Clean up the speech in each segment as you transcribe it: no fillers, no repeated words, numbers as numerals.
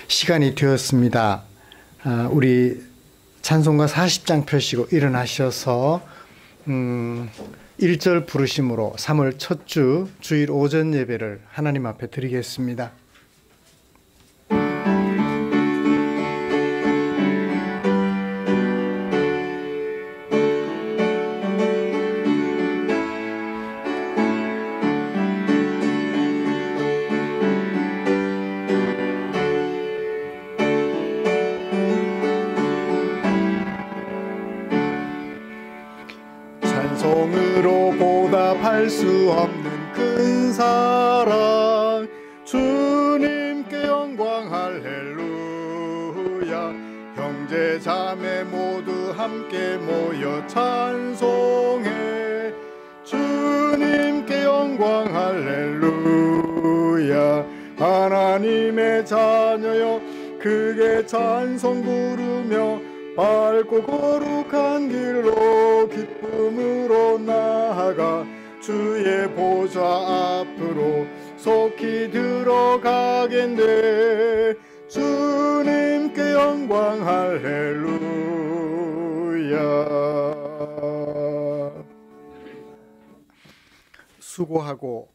시간이 되었습니다. 우리 찬송가 40장 펴시고 일어나셔서 1절 부르심으로 3월 첫 주 주일 오전 예배를 하나님 앞에 드리겠습니다. 찬송으로 보답할 수 없는 큰 사랑, 주님께 영광 할렐루야. 형제 자매 모두 함께 모여 찬송해, 주님께 영광 할렐루야. 하나님의 자녀여 크게 찬송 부르며 밝고 거룩한 길로 기쁨으로 나아가 주의 보좌 앞으로 속히 들어가겠네. 주님께 영광 할렐루야. 수고하고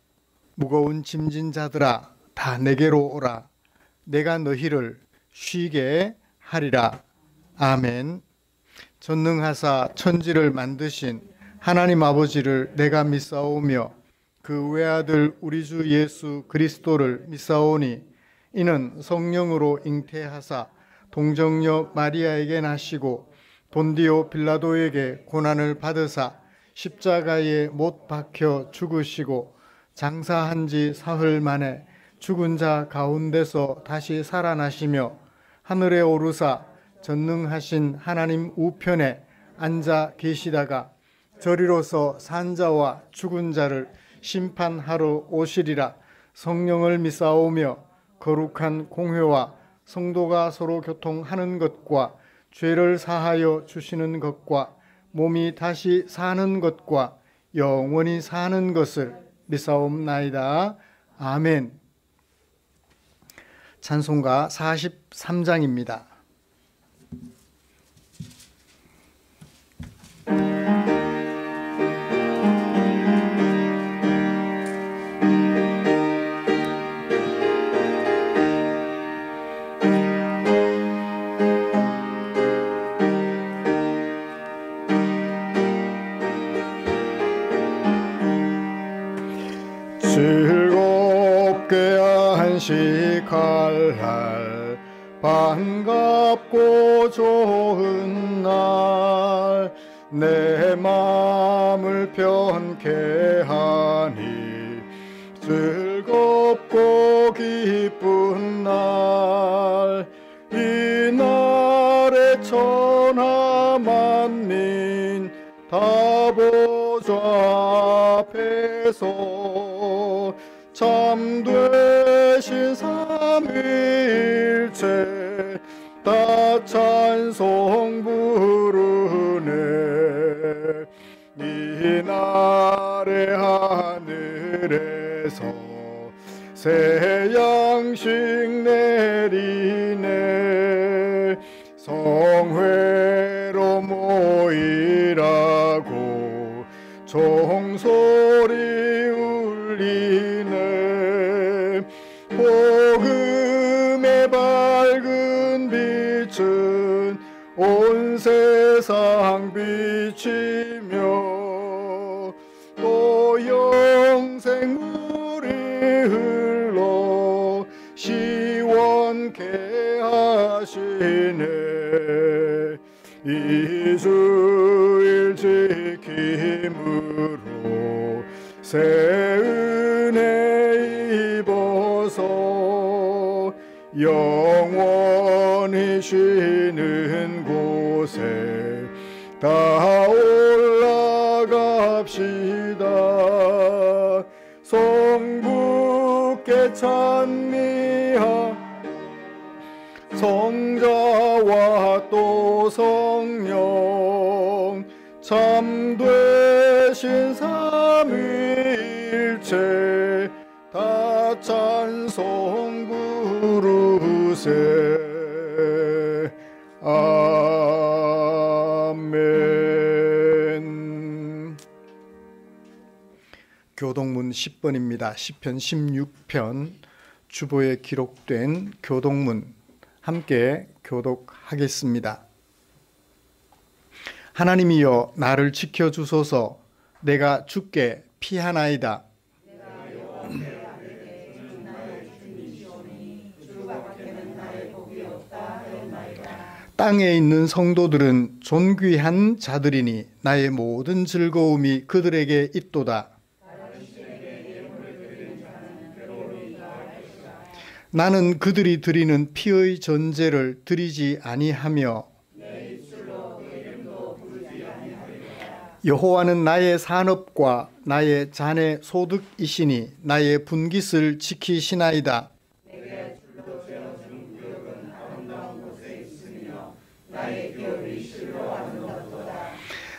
무거운 짐진 자들아 다 내게로 오라. 내가 너희를 쉬게 하리라. 아멘. 전능하사 천지를 만드신 하나님 아버지를 내가 믿사오며 그 외아들 우리 주 예수 그리스도를 믿사오니 이는 성령으로 잉태하사 동정녀 마리아에게 나시고 본디오 빌라도에게 고난을 받으사 십자가에 못 박혀 죽으시고 장사한 지 사흘 만에 죽은 자 가운데서 다시 살아나시며 하늘에 오르사 전능하신 하나님 우편에 앉아 계시다가 저리로서 산 자와 죽은 자를 심판하러 오시리라. 성령을 믿사오며 거룩한 공회와 성도가 서로 교통하는 것과 죄를 사하여 주시는 것과 몸이 다시 사는 것과 영원히 사는 것을 믿사옵나이다. 아멘. 찬송가 43장입니다. 즐겁게 안식할 날, 반갑고 좋은 날, 내 마음을 편케 하니 즐겁고 기쁜 날, 이 날에 천하 만민 다 보좌 앞에서 참되신 삼위일체 다 찬송 부르네. 이 날에 하늘에서 새 양식 내리네. 성회로 모이라고 종소리 울리네. 복음의 밝은 빛은 온 세상 비치며 또 영생 물이 흘러 시원케 하시네. 이 주일 지킴으로 새 은혜 입어서 영원히 쉬는 곳에 다 올라갑시다. 성부께 찬미하 성자와 또 성령 참되신 삼위일체 다 찬송 부르네. 주세. 아멘. 교독문 10번입니다. 시편 16편 주보에 기록된 교독문 함께 교독하겠습니다. 하나님이여 나를 지켜주소서. 내가 주께 피하나이다. 땅에 있는 성도들은 존귀한 자들이니 나의 모든 즐거움이 그들에게 있도다. 나는 그들이 드리는 피의 전제를 드리지 아니하며 여호와는 나의 산업과 나의 잔의 소득이시니 나의 분깃을 지키시나이다.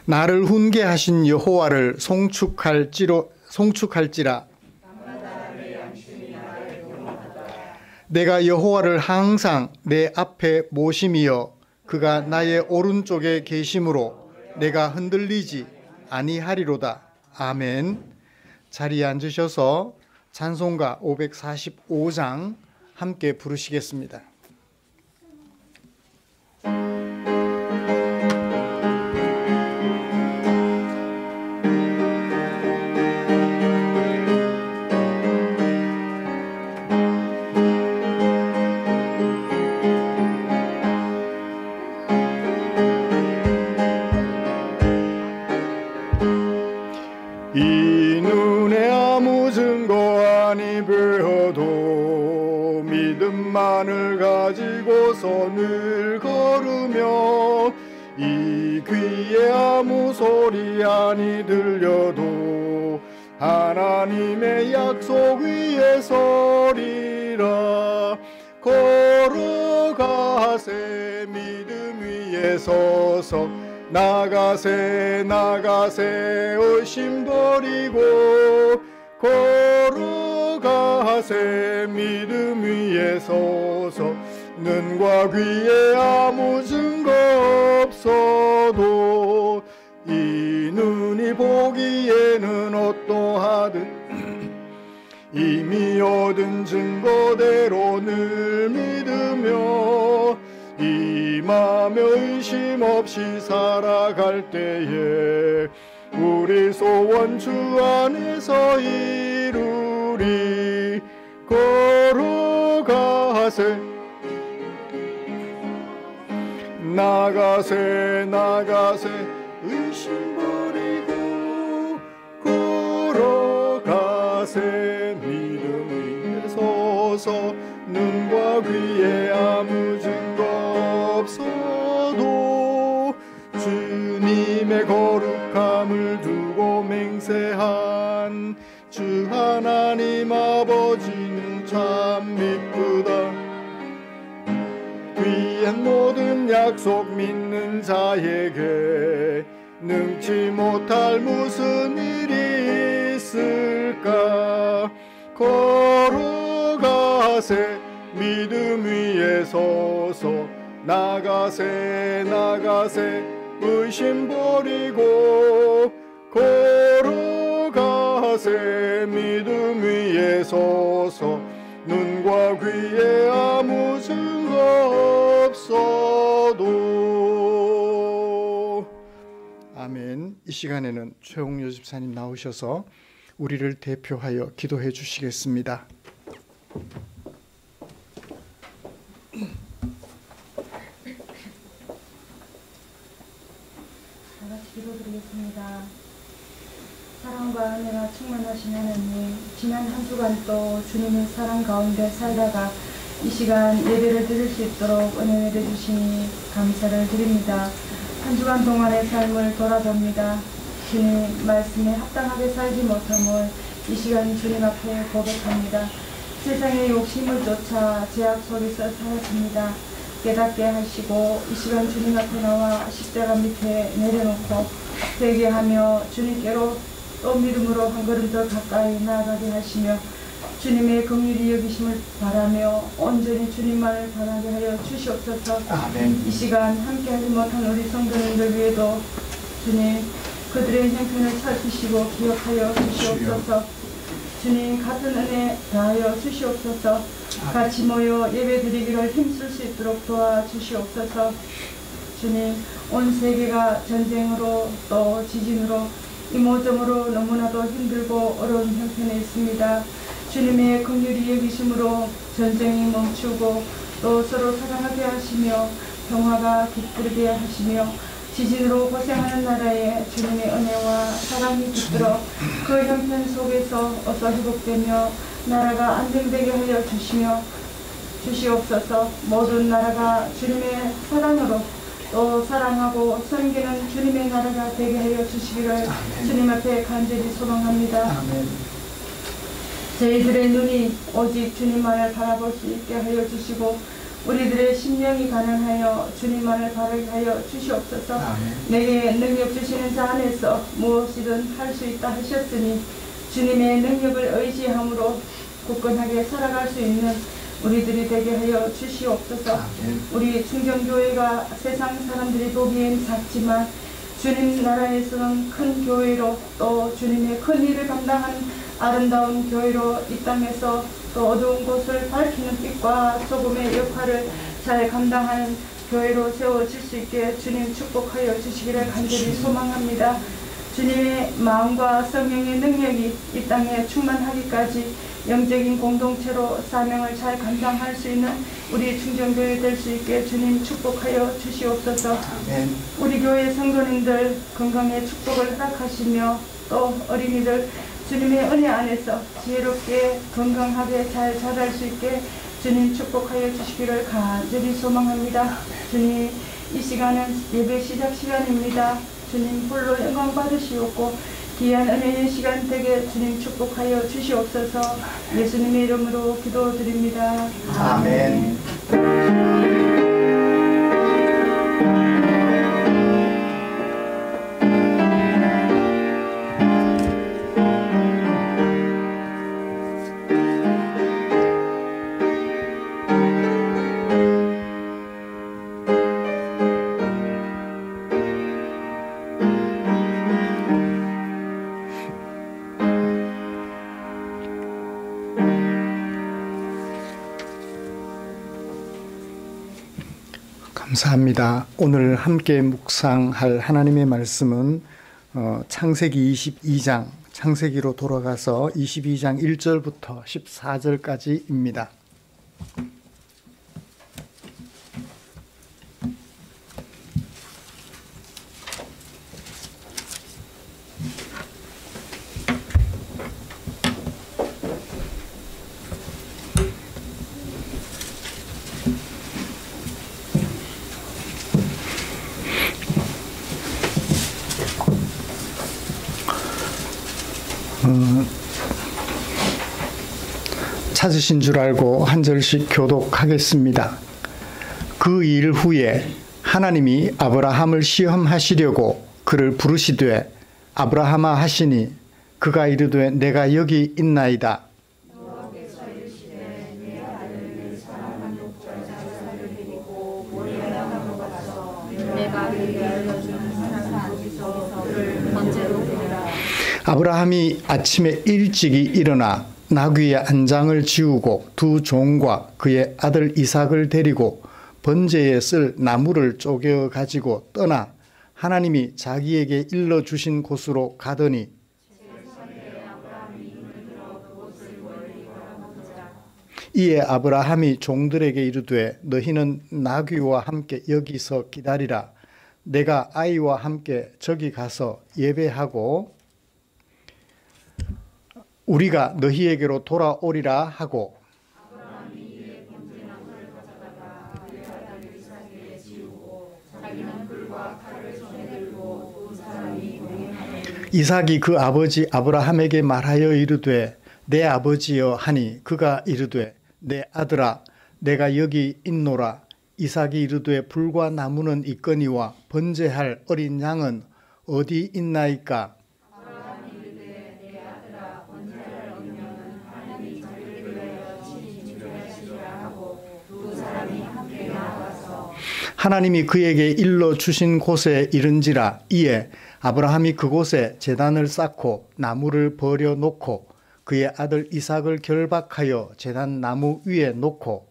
나를 훈계하신 여호와를 송축할지라. 내가 여호와를 항상 내 앞에 모심이여 그가 나의 오른쪽에 계심으로 내가 흔들리지 아니하리로다. 아멘. 자리에 앉으셔서 찬송가 545장 함께 부르시겠습니다. 믿음만을 가지고서 늘 걸으며 이 귀에 아무 소리 아니 들려도 하나님의 약속 위에 서리라. 걸어가세 믿음 위에 서서 나가세 의심 버리고 걸어가세 믿음 위에 서서 눈과 귀에 아무 증거 없어도 이 눈이 보기에는 어떠하든 이미 얻은 증거대로 늘 믿으며 이 맘에 의심 없이 살아갈 때에 우리 소원 주 안에서 이루리. 걸어가세 나가세 의심 버리고 걸어가세 믿음 위에 서서 눈과 귀에 아무 증거 없어도 주님의 거룩함을 두고 맹세한 주 하나님 아버지는 참 미쁘다. 귀한 모든 약속 믿는 자에게 능치 못할 무슨 일이 있을까. 걸어가세 믿음 위에 서서 나가세 의심 버리고 걸어가세 믿음 위에 서서 눈과 귀에 아무 증거 없어도. 아멘. 이 시간에는 최홍여 집사님 나오셔서 우리를 대표하여 기도해 주시겠습니다. 기도드리겠습니다. 사랑과 은혜가 충만하신 하나님, 지난 한 주간 또 주님의 사랑 가운데 살다가 이 시간 예배를 드릴 수 있도록 은혜를 내주시니 감사를 드립니다. 한 주간 동안의 삶을 돌아봅니다. 주님 말씀에 합당하게 살지 못함을 이 시간 주님 앞에 고백합니다. 세상의 욕심을 쫓아 제약 속에서 살았습니다. 깨닫게 하시고 이 시간 주님 앞에 나와 십자가 밑에 내려놓고 회개하며 주님께로 또 믿음으로 한 걸음 더 가까이 나아가게 하시며 주님의 긍휼히 여기심을 바라며 온전히 주님만을 바라게 하여 주시옵소서. 아멘. 이 시간 함께하지 못한 우리 성도님들 위에도 주님 그들의 형편을 살피시고 기억하여 주시옵소서. 주님 같은 은혜 다하여 주시옵소서. 같이 모여 예배드리기를 힘쓸 수 있도록 도와주시옵소서. 주님 온 세계가 전쟁으로 또 지진으로 이모저모로 너무나도 힘들고 어려운 형편에 있습니다. 주님의 긍휼히 여기심으로 전쟁이 멈추고 또 서로 사랑하게 하시며 평화가 깃들게 하시며 지진으로 고생하는 나라에 주님의 은혜와 사랑이 깃들어 그 형편 속에서 어서 회복되며 나라가 안정되게 하여 주시옵소서. 모든 나라가 주님의 사랑으로 또 사랑하고 섬기는 주님의 나라가 되게 하여 주시기를 아멘. 주님 앞에 간절히 소망합니다. 아멘. 저희들의 눈이 오직 주님만을 바라볼 수 있게 하여 주시고 우리들의 심령이 가난하여 주님만을 바라게 하여 주시옵소서. 아멘. 내게 능력 주시는 자 안에서 무엇이든 할 수 있다 하셨으니 주님의 능력을 의지함으로 굳건하게 살아갈 수 있는 우리들이 되게 하여 주시옵소서. 아멘. 우리 충정교회가 세상 사람들이 보기엔 작지만 주님 나라에서는 큰 교회로 또 주님의 큰 일을 감당하는 아름다운 교회로 이 땅에서 또 어두운 곳을 밝히는 빛과 소금의 역할을 잘 감당하는 교회로 세워질 수 있게 주님 축복하여 주시기를 간절히 소망합니다. 주님의 마음과 성령의 능력이 이 땅에 충만하기까지 영적인 공동체로 사명을 잘 감당할 수 있는 우리 충정교회 될 수 있게 주님 축복하여 주시옵소서. 아멘. 우리 교회 성도님들 건강의 축복을 허락하시며 또 어린이들 주님의 은혜 안에서 지혜롭게 건강하게 잘 자랄 수 있게 주님 축복하여 주시기를 간절히 소망합니다. 주님 이 시간은 예배 시작 시간입니다. 주님 홀로 영광 받으시옵고 귀한 은혜의 시간 되게 주님 축복하여 주시옵소서. 예수님의 이름으로 기도드립니다. 아멘. 감사합니다. 오늘 함께 묵상할 하나님의 말씀은 창세기 22장, 창세기로 돌아가서 22장 1절부터 14절까지입니다. 찾으신 줄 알고 한 절씩 교독하겠습니다. 그 일 후에 하나님이 아브라함을 시험하시려고 그를 부르시되 아브라함아 하시니 그가 이르되 내가 여기 있나이다. 아브라함이 아침에 일찍이 일어나 나귀의 안장을 지우고 두 종과 그의 아들 이삭을 데리고 번제에 쓸 나무를 쪼개 가지고 떠나 하나님이 자기에게 일러주신 곳으로 가더니 이에 아브라함이 종들에게 이르되 너희는 나귀와 함께 여기서 기다리라. 내가 아이와 함께 저기 가서 예배하고 우리가 너희에게로 돌아오리라 하고 이삭이 그 아버지 아브라함에게 말하여 이르되 내 아버지여 하니 그가 이르되 내 아들아 내가 여기 있노라. 이삭이 이르되 불과 나무는 있거니와 번제할 어린 양은 어디 있나이까? 하나님이 그에게 일러 주신 곳에 이른지라. 이에 아브라함이 그곳에 제단을 쌓고 나무를 버려 놓고 그의 아들 이삭을 결박하여 제단 나무 위에 놓고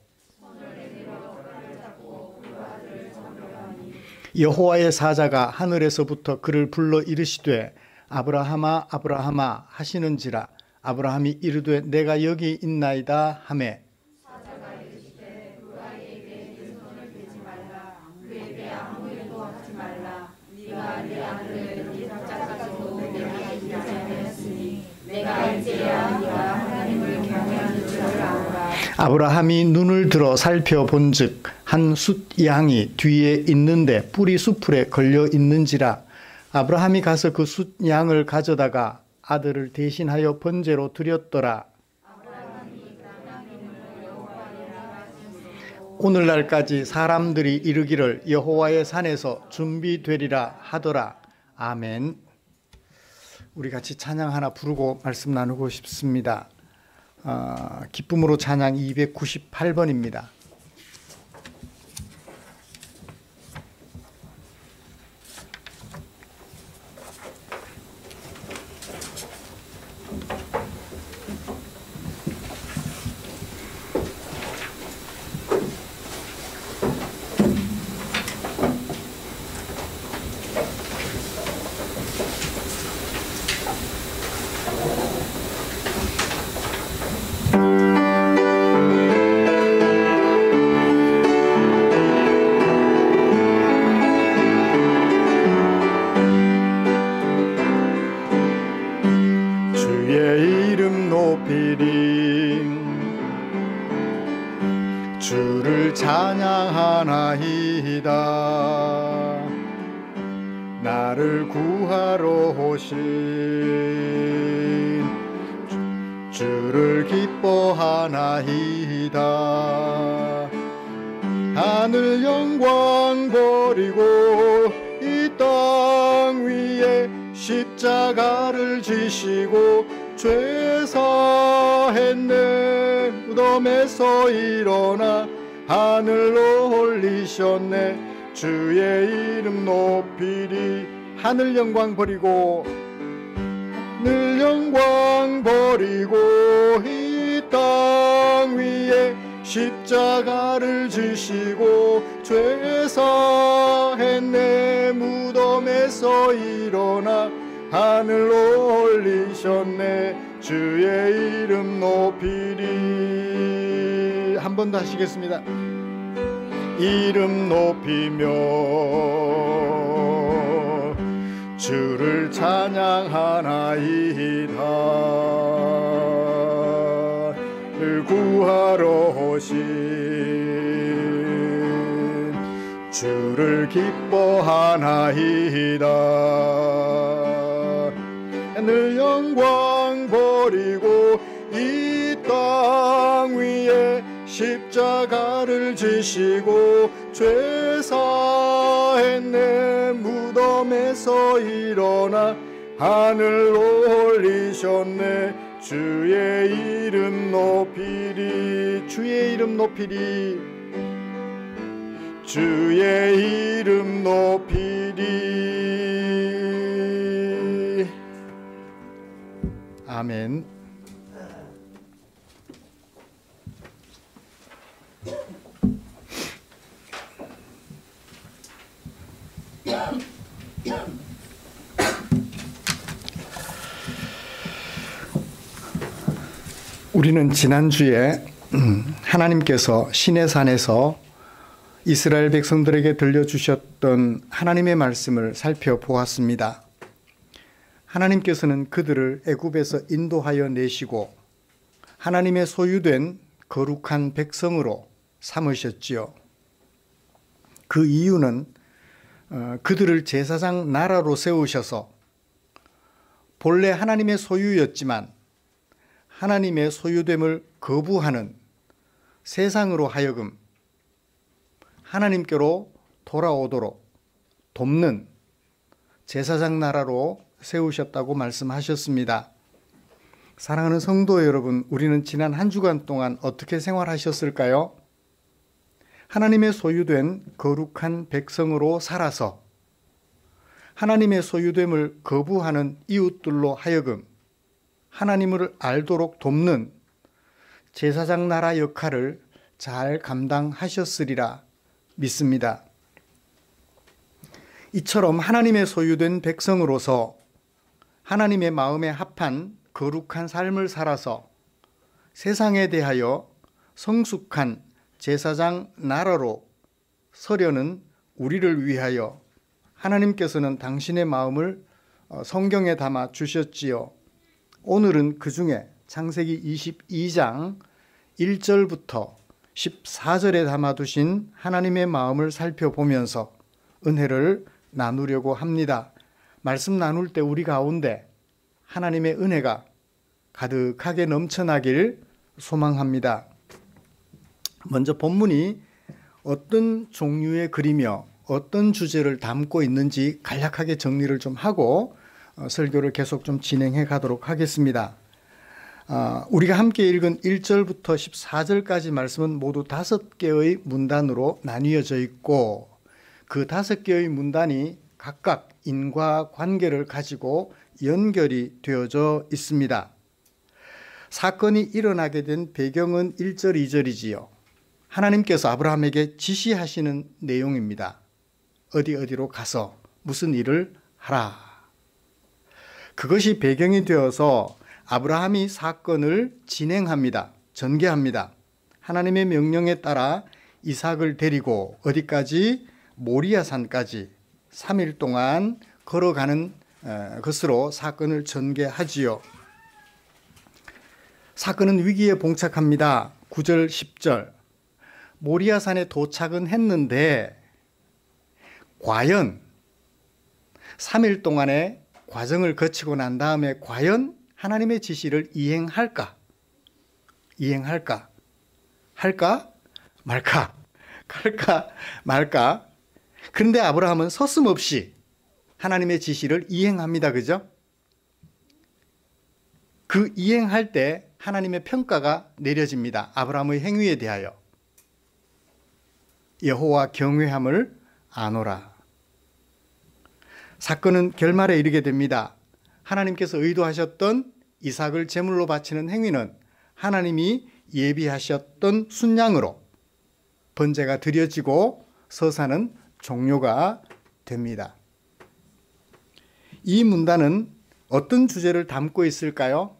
여호와의 사자가 하늘에서부터 그를 불러 이르시되 아브라함아 아브라함아 하시는지라. 아브라함이 이르되 내가 여기 있나이다 하매 사자가 이르시되 그 아이에게 네 손을 대지 말라. 그에게 아무 일도 하지 말라. 네가 네 아들을 이삭까지도 내게 주지 아니하였으니 내가 이제야 네가 하나님을 경외하는 줄 알아오라. 아브라함이 눈을 들어 살펴본즉 한 숫양이 뒤에 있는데 뿔이 수풀에 걸려 있는지라. 아브라함이 가서 그 숫양을 가져다가 아들을 대신하여 번제로 드렸더라. 오늘날까지 사람들이 이르기를 여호와의 산에서 준비되리라 하더라. 아멘. 우리 같이 찬양 하나 부르고 말씀 나누고 싶습니다. 기쁨으로 찬양 298번입니다. 주를 찬양하나이다. 나를 구하러 오신 주를 기뻐하나이다. 하늘 영광 버리고 이 땅 위에 십자가를 지시고 죄 사했네. 무덤에서 일어나 하늘로 올리셨네. 주의 이름 높이리. 하늘 영광 버리고 늘 영광 버리고 이 땅 위에 십자가를 지시고 죄 사했네. 무덤에서 일어나 하늘로 올리셨네. 주의 이름 높이리. 한 번 더 하시겠습니다. 이름 높이며 주를 찬양하나이다. 구하러 오신 주를 기뻐하나이다. 늘 영광 버리고 이 땅 위에 십자가를 지시고 죄 사했네. 무덤에서 일어나 하늘로 올리셨네. 주의 이름 높이리. 주의 이름 높이리. 주의 이름 높이리. 아멘. 우리는 지난주에 하나님께서 시내산에서 이스라엘 백성들에게 들려주셨던 하나님의 말씀을 살펴보았습니다. 하나님께서는 그들을 애굽에서 인도하여 내시고 하나님의 소유된 거룩한 백성으로 삼으셨지요. 그 이유는 그들을 제사장 나라로 세우셔서 본래 하나님의 소유였지만 하나님의 소유됨을 거부하는 세상으로 하여금 하나님께로 돌아오도록 돕는 제사장 나라로 세우셨다고 말씀하셨습니다. 사랑하는 성도 여러분, 우리는 지난 한 주간 동안 어떻게 생활하셨을까요? 하나님의 소유된 거룩한 백성으로 살아서 하나님의 소유됨을 거부하는 이웃들로 하여금 하나님을 알도록 돕는 제사장 나라 역할을 잘 감당하셨으리라 믿습니다. 이처럼 하나님의 소유된 백성으로서 하나님의 마음에 합한 거룩한 삶을 살아서 세상에 대하여 성숙한 제사장 나라로 서려는 우리를 위하여 하나님께서는 당신의 마음을 성경에 담아 주셨지요. 오늘은 그 중에 창세기 22장 1절부터 14절에 담아두신 하나님의 마음을 살펴보면서 은혜를 나누려고 합니다. 말씀 나눌 때 우리 가운데 하나님의 은혜가 가득하게 넘쳐나길 소망합니다. 먼저 본문이 어떤 종류의 글이며 어떤 주제를 담고 있는지 간략하게 정리를 좀 하고 설교를 계속 좀 진행해 가도록 하겠습니다. 우리가 함께 읽은 1절부터 14절까지 말씀은 모두 5개의 문단으로 나뉘어져 있고 그 5개의 문단이 각각 인과관계를 가지고 연결이 되어져 있습니다. 사건이 일어나게 된 배경은 1절, 2절이지요. 하나님께서 아브라함에게 지시하시는 내용입니다. 어디로 가서 무슨 일을 하라. 그것이 배경이 되어서 아브라함이 사건을 진행합니다. 전개합니다. 하나님의 명령에 따라 이삭을 데리고 어디까지? 모리아 산까지 3일 동안 걸어가는 것으로 사건을 전개하지요. 사건은 위기에 봉착합니다. 9절, 10절. 모리아 산에 도착은 했는데 과연 3일 동안의 과정을 거치고 난 다음에 과연 하나님의 지시를 이행할까? 할까? 말까? 갈까? 말까? 그런데 아브라함은 서슴없이 하나님의 지시를 이행합니다. 그죠? 그 이행할 때 하나님의 평가가 내려집니다. 아브라함의 행위에 대하여. 여호와 경외함을 아노라. 사건은 결말에 이르게 됩니다. 하나님께서 의도하셨던 이삭을 제물로 바치는 행위는 하나님이 예비하셨던 순양으로 번제가 드려지고 서사는 종료가 됩니다. 이 문단은 어떤 주제를 담고 있을까요?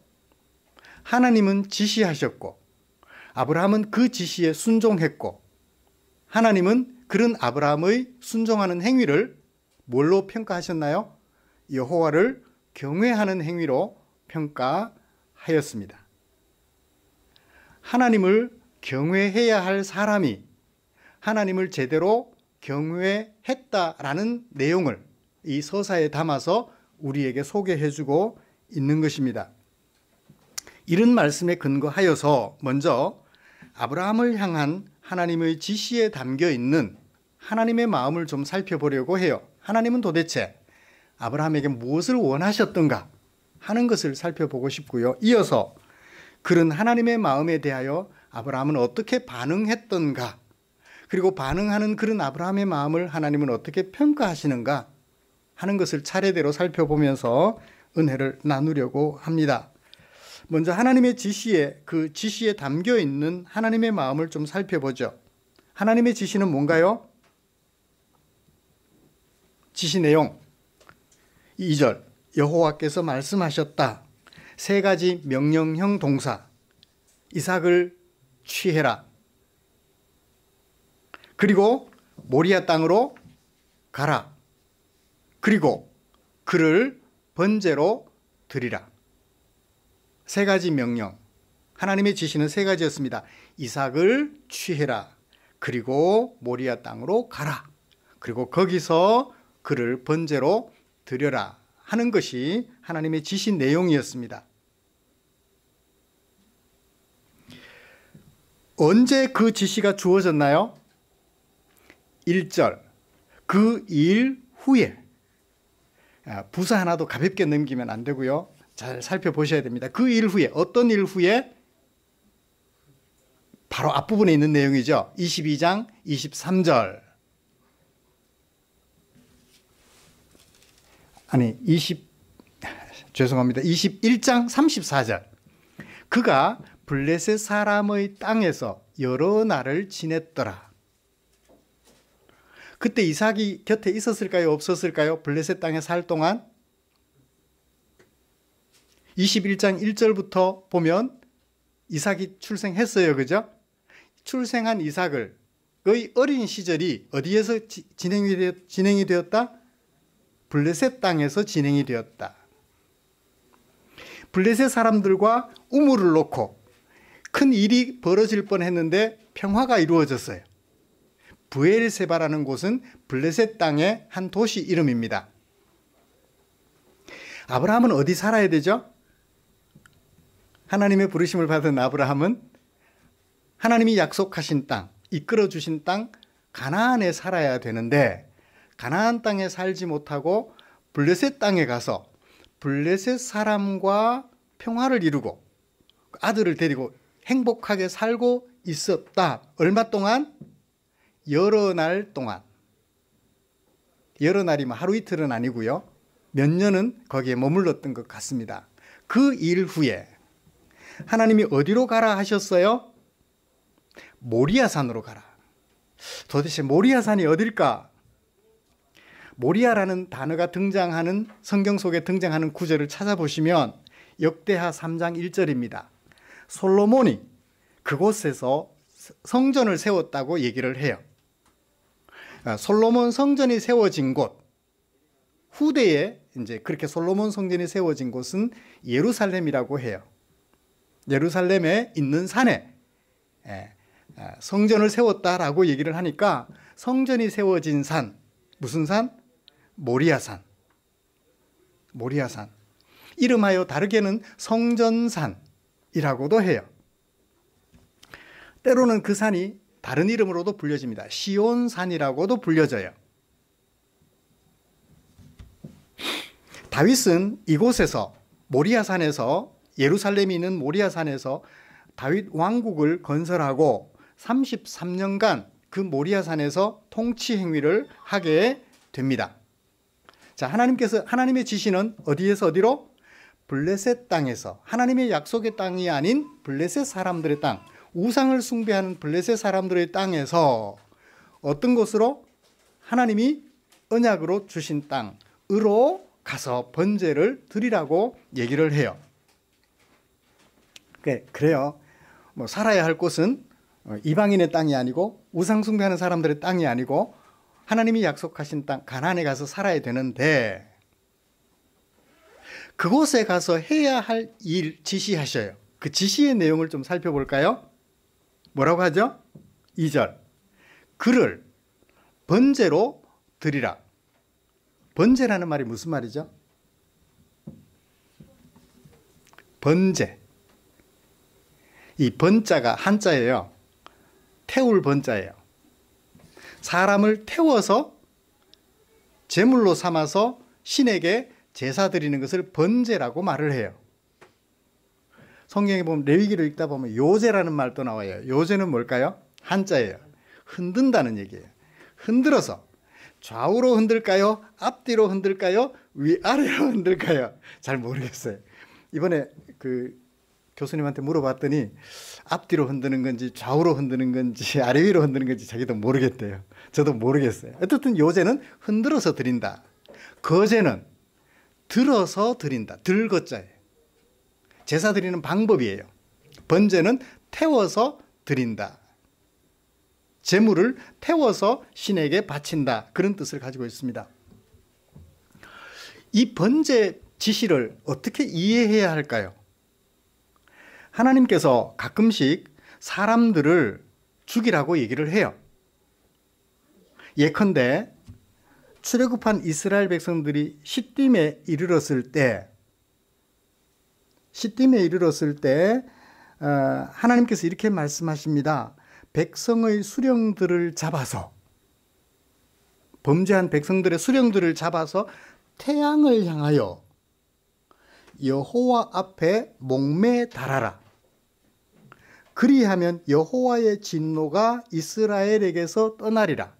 하나님은 지시하셨고 아브라함은 그 지시에 순종했고 하나님은 그런 아브라함의 순종하는 행위를 뭘로 평가하셨나요? 여호와를 경외하는 행위로 평가하였습니다. 하나님을 경외해야 할 사람이 하나님을 제대로 경외했다라는 내용을 이 서사에 담아서 우리에게 소개해주고 있는 것입니다. 이런 말씀에 근거하여서 먼저 아브라함을 향한 하나님의 지시에 담겨 있는 하나님의 마음을 좀 살펴보려고 해요. 하나님은 도대체 아브라함에게 무엇을 원하셨던가 하는 것을 살펴보고 싶고요. 이어서 그런 하나님의 마음에 대하여 아브라함은 어떻게 반응했던가, 그리고 반응하는 그런 아브라함의 마음을 하나님은 어떻게 평가하시는가 하는 것을 차례대로 살펴보면서 은혜를 나누려고 합니다. 먼저 하나님의 지시에, 그 지시에 담겨 있는 하나님의 마음을 좀 살펴보죠. 하나님의 지시는 뭔가요? 지시 내용 2절, 여호와께서 말씀하셨다. 3가지 명령형 동사, 이삭을 취해라. 그리고 모리아 땅으로 가라. 그리고 그를 번제로 드리라. 3가지 명령. 하나님의 지시는 3가지였습니다. 이삭을 취해라. 그리고 모리아 땅으로 가라. 그리고 거기서 그를 번제로 드려라 하는 것이 하나님의 지시 내용이었습니다. 언제 그 지시가 주어졌나요? 1절, 그 일 후에. 부사 하나도 가볍게 넘기면 안 되고요. 잘 살펴보셔야 됩니다. 그 일 후에, 어떤 일 후에? 바로 앞부분에 있는 내용이죠. 22장 23절. 아니, 21장 34절. 그가 블레셋 사람의 땅에서 여러 날을 지냈더라. 그때 이삭이 곁에 있었을까요? 없었을까요? 블레셋 땅에 살 동안? 21장 1절부터 보면 이삭이 출생했어요. 그죠? 출생한 이삭을 그의 어린 시절이 어디에서 진행이 되었다? 블레셋 땅에서 진행이 되었다. 블레셋 사람들과 우물을 놓고 큰 일이 벌어질 뻔했는데 평화가 이루어졌어요. 브엘세바라는 곳은 블레셋 땅의 한 도시 이름입니다. 아브라함은 어디 살아야 되죠? 하나님의 부르심을 받은 아브라함은 하나님이 약속하신 땅, 이끌어 주신 땅 가나안에 살아야 되는데 가나안 땅에 살지 못하고 블레셋 땅에 가서 블레셋 사람과 평화를 이루고 아들을 데리고 행복하게 살고 있었다. 얼마 동안? 여러 날 동안. 여러 날이면 하루 이틀은 아니고요. 몇 년은 거기에 머물렀던 것 같습니다. 그 일 후에 하나님이 어디로 가라 하셨어요? 모리아산으로 가라. 도대체 모리아산이 어딜까? 모리아라는 단어가 등장하는 성경 속에 등장하는 구절을 찾아보시면 역대하 3장 1절입니다. 솔로몬이 그곳에서 성전을 세웠다고 얘기를 해요. 솔로몬 성전이 세워진 곳, 후대에 이제 그렇게 솔로몬 성전이 세워진 곳은 예루살렘이라고 해요. 예루살렘에 있는 산에 성전을 세웠다라고 얘기를 하니까 성전이 세워진 산, 무슨 산? 모리아산. 모리아산. 이름하여 다르게는 성전산이라고도 해요. 때로는 그 산이 다른 이름으로도 불려집니다. 시온산이라고도 불려져요. 다윗은 이곳에서 모리아산에서 예루살렘이 있는 모리아산에서 다윗 왕국을 건설하고 33년간 그 모리아산에서 통치 행위를 하게 됩니다. 자, 하나님의 지시는 어디에서 어디로? 블레셋 땅에서, 하나님의 약속의 땅이 아닌 블레셋 사람들의 땅, 우상을 숭배하는 블레셋 사람들의 땅에서 어떤 곳으로? 하나님이 언약으로 주신 땅으로 가서 번제를 드리라고 얘기를 해요. 그래요. 살아야 할 곳은 이방인의 땅이 아니고 우상 숭배하는 사람들의 땅이 아니고 하나님이 약속하신 땅 가나안에 가서 살아야 되는데 그곳에 가서 해야 할 일 지시하셔요. 그 지시의 내용을 좀 살펴볼까요? 뭐라고 하죠? 2절. 그를 번제로 드리라. 번제라는 말이 무슨 말이죠? 번제. 이 번자가 한자예요. 태울 번자예요. 사람을 태워서 제물로 삼아서 신에게 제사 드리는 것을 번제라고 말을 해요. 성경에 보면 레위기를 읽다 보면 요제라는 말도 나와요. 요제는 뭘까요? 한자예요. 흔든다는 얘기예요. 흔들어서 좌우로 흔들까요? 앞뒤로 흔들까요? 위아래로 흔들까요? 잘 모르겠어요. 이번에 그 교수님한테 물어봤더니 앞뒤로 흔드는 건지 좌우로 흔드는 건지 아래 위로 흔드는 건지 자기도 모르겠대요. 저도 모르겠어요. 어쨌든 요제는 흔들어서 드린다. 거제는 들어서 드린다. 들거자예요. 제사 드리는 방법이에요. 번제는 태워서 드린다. 제물을 태워서 신에게 바친다. 그런 뜻을 가지고 있습니다. 이 번제 지시를 어떻게 이해해야 할까요? 하나님께서 가끔씩 사람들을 죽이라고 얘기를 해요. 예컨대 출애굽한 이스라엘 백성들이 시딤에 이르렀을 때 하나님께서 이렇게 말씀하십니다. 백성의 수령들을 잡아서, 범죄한 백성들의 수령들을 잡아서 태양을 향하여 여호와 앞에 목매 달아라. 그리하면 여호와의 진노가 이스라엘에게서 떠나리라.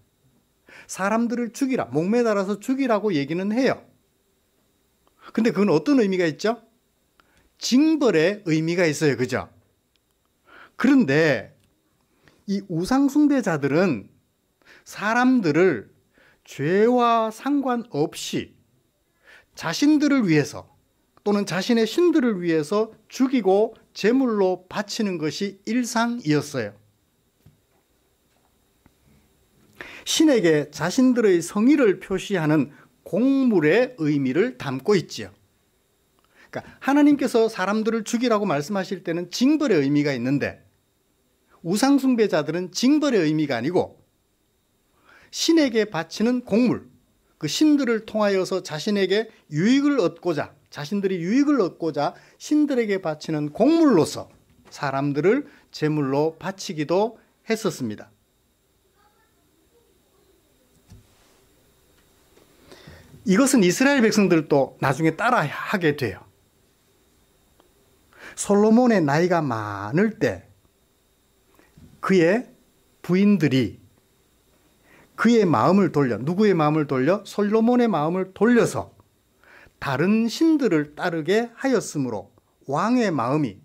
사람들을 죽이라, 목매달아서 죽이라고 얘기는 해요. 근데 그건 어떤 의미가 있죠? 징벌의 의미가 있어요. 그죠? 그런데 이 우상숭배자들은 사람들을 죄와 상관없이 자신들을 위해서 또는 자신의 신들을 위해서 죽이고 제물로 바치는 것이 일상이었어요. 신에게 자신들의 성의를 표시하는 공물의 의미를 담고 있지요. 그러니까 하나님께서 사람들을 죽이라고 말씀하실 때는 징벌의 의미가 있는데 우상숭배자들은 징벌의 의미가 아니고 신에게 바치는 공물, 그 신들을 통하여서 자신에게 유익을 얻고자, 자신들이 유익을 얻고자 신들에게 바치는 공물로서 사람들을 제물로 바치기도 했었습니다. 이것은 이스라엘 백성들도 나중에 따라 하게 돼요. 솔로몬의 나이가 많을 때 그의 부인들이 그의 마음을 돌려, 누구의 마음을 돌려? 솔로몬의 마음을 돌려서 다른 신들을 따르게 하였으므로 왕의 마음이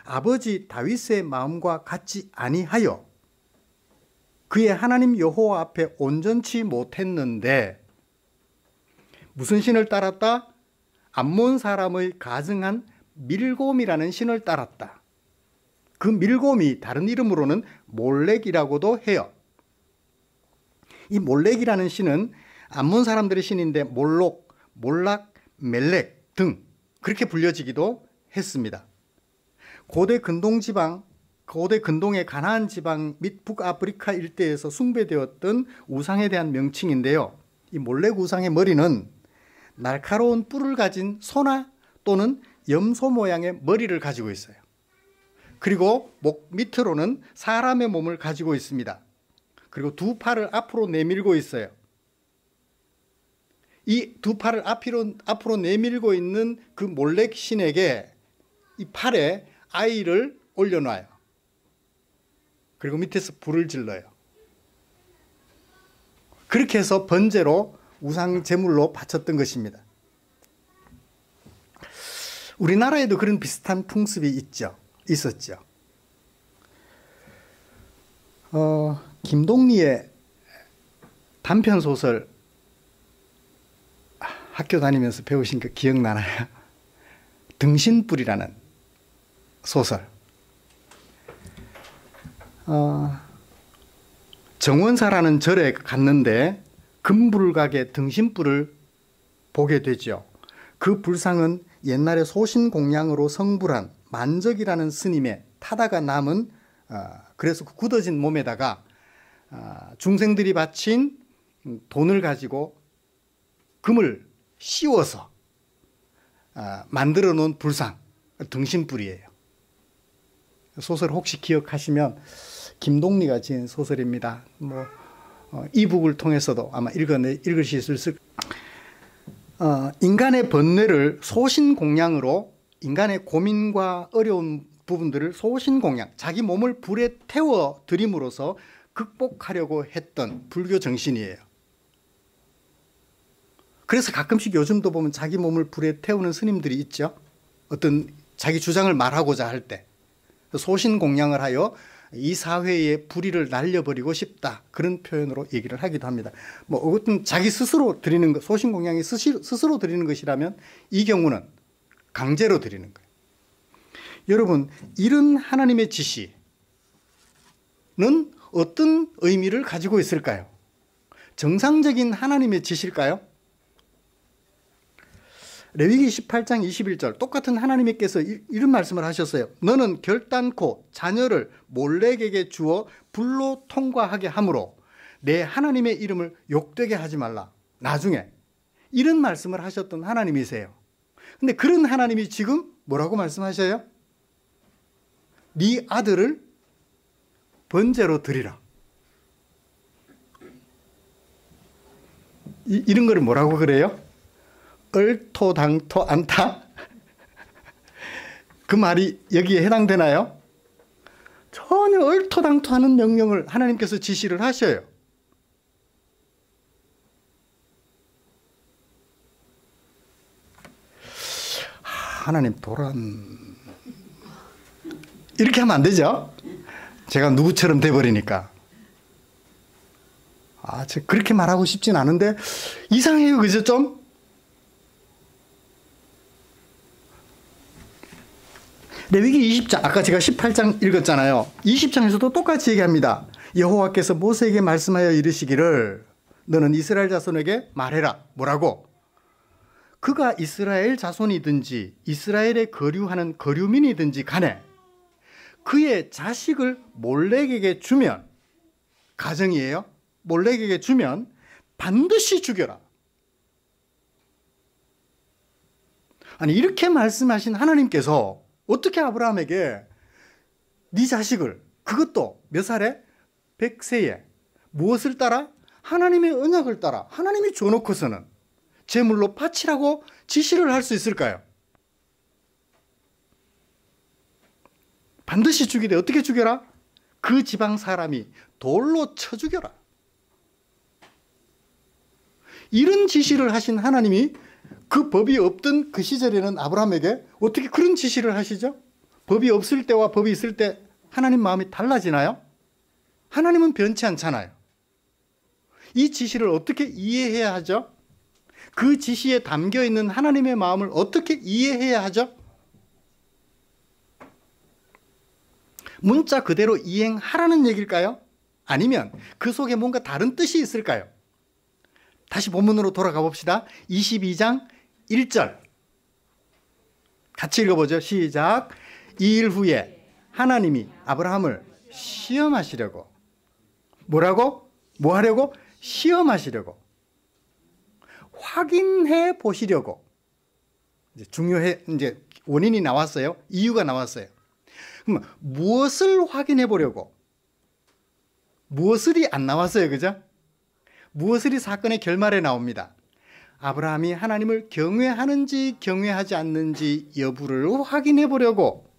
아버지 다윗의 마음과 같지 아니하여 그의 하나님 여호와 앞에 온전치 못했는데 무슨 신을 따랐다? 암몬 사람의 가증한 밀곰이라는 신을 따랐다. 그 밀곰이 다른 이름으로는 몰렉이라고도 해요. 이 몰렉이라는 신은 암몬 사람들의 신인데 몰록, 몰락, 멜렉 등 그렇게 불려지기도 했습니다. 고대 근동의 가나안 지방 및 북아프리카 일대에서 숭배되었던 우상에 대한 명칭인데요. 이 몰렉 우상의 머리는 날카로운 뿔을 가진 소나 또는 염소 모양의 머리를 가지고 있어요. 그리고 목 밑으로는 사람의 몸을 가지고 있습니다. 그리고 두 팔을 앞으로 내밀고 있어요. 이 두 팔을 앞으로 내밀고 있는 그 몰렉 신에게 이 팔에 아이를 올려놔요. 그리고 밑에서 불을 질러요. 그렇게 해서 번제로 우상 제물로 바쳤던 것입니다. 우리나라에도 그런 비슷한 풍습이 있었죠. 김동리의 단편 소설 학교 다니면서 배우신 거 기억나나요? 등신불이라는 소설. 정원사라는 절에 갔는데 금불각의 등신불을 보게 되죠. 그 불상은 옛날에 소신공양으로 성불한 만적이라는 스님의 타다가 남은 그래서 굳어진 몸에다가 중생들이 바친 돈을 가지고 금을 씌워서 만들어 놓은 불상, 등신불이에요. 소설 혹시 기억하시면 김동리가 지은 소설입니다. 이북을 통해서도 아마 읽으실 수 있을 인간의 번뇌를 소신공양으로 인간의 고민과 어려운 부분들을 소신공양, 자기 몸을 불에 태워 드림으로써 극복하려고 했던 불교 정신이에요. 그래서 가끔씩 요즘도 보면 자기 몸을 불에 태우는 스님들이 있죠. 어떤 자기 주장을 말하고자 할 때 소신공양을 하여 이 사회의 불의를 날려버리고 싶다, 그런 표현으로 얘기를 하기도 합니다. 어떤 자기 스스로 드리는 것, 소신공양이 스스로 드리는 것이라면 이 경우는 강제로 드리는 거예요. 여러분, 이런 하나님의 지시는 어떤 의미를 가지고 있을까요? 정상적인 하나님의 지시일까요? 레위기 18장 21절 똑같은 하나님께서 이런 말씀을 하셨어요. 너는 결단코 자녀를 몰렉에게 주어 불로 통과하게 함으로 내 하나님의 이름을 욕되게 하지 말라. 나중에 이런 말씀을 하셨던 하나님이세요. 근데 그런 하나님이 지금 뭐라고 말씀하셔요? 네 아들을 번제로 드리라. 이런 거를 뭐라고 그래요? 얼토당토 않다? 그 말이 여기에 해당되나요? 전혀 얼토당토하는 명령을 하나님께서 지시를 하셔요. 하나님 이렇게 하면 안 되죠? 제가 누구처럼 돼버리니까. 제가 그렇게 말하고 싶진 않은데 이상해요. 그죠? 좀? 레위기 20장, 아까 제가 18장 읽었잖아요. 20장에서도 똑같이 얘기합니다. 여호와께서 모세에게 말씀하여 이르시기를 너는 이스라엘 자손에게 말해라. 뭐라고? 그가 이스라엘 자손이든지 이스라엘에 거류하는 거류민이든지 간에 그의 자식을 몰렉에게 주면, 가정이에요. 몰렉에게 주면 반드시 죽여라. 아니, 이렇게 말씀하신 하나님께서 어떻게 아브라함에게 네 자식을, 그것도 몇 살에? 100세에 무엇을 따라? 하나님의 언약을 따라 하나님이 줘놓고서는 제물로 바치라고 지시를 할 수 있을까요? 반드시 죽이되 어떻게 죽여라? 그 지방 사람이 돌로 쳐 죽여라. 이런 지시를 하신 하나님이 그 법이 없던 그 시절에는 아브라함에게 어떻게 그런 지시를 하시죠? 법이 없을 때와 법이 있을 때 하나님 마음이 달라지나요? 하나님은 변치 않잖아요. 이 지시를 어떻게 이해해야 하죠? 그 지시에 담겨 있는 하나님의 마음을 어떻게 이해해야 하죠? 문자 그대로 이행하라는 얘기일까요? 아니면 그 속에 뭔가 다른 뜻이 있을까요? 다시 본문으로 돌아가 봅시다. 22장 1절 같이 읽어보죠. 시작. 이 일 후에 하나님이 아브라함을 시험하시려고, 뭐라고? 뭐 하려고? 시험하시려고, 확인해 보시려고. 이제 원인이 나왔어요. 이유가 나왔어요. 그럼 무엇을 확인해 보려고? 무엇을이 안 나왔어요. 그죠? 무엇을이 사건의 결말에 나옵니다. 아브라함이 하나님을 경외하는지 경외하지 않는지 여부를 확인해 보려고.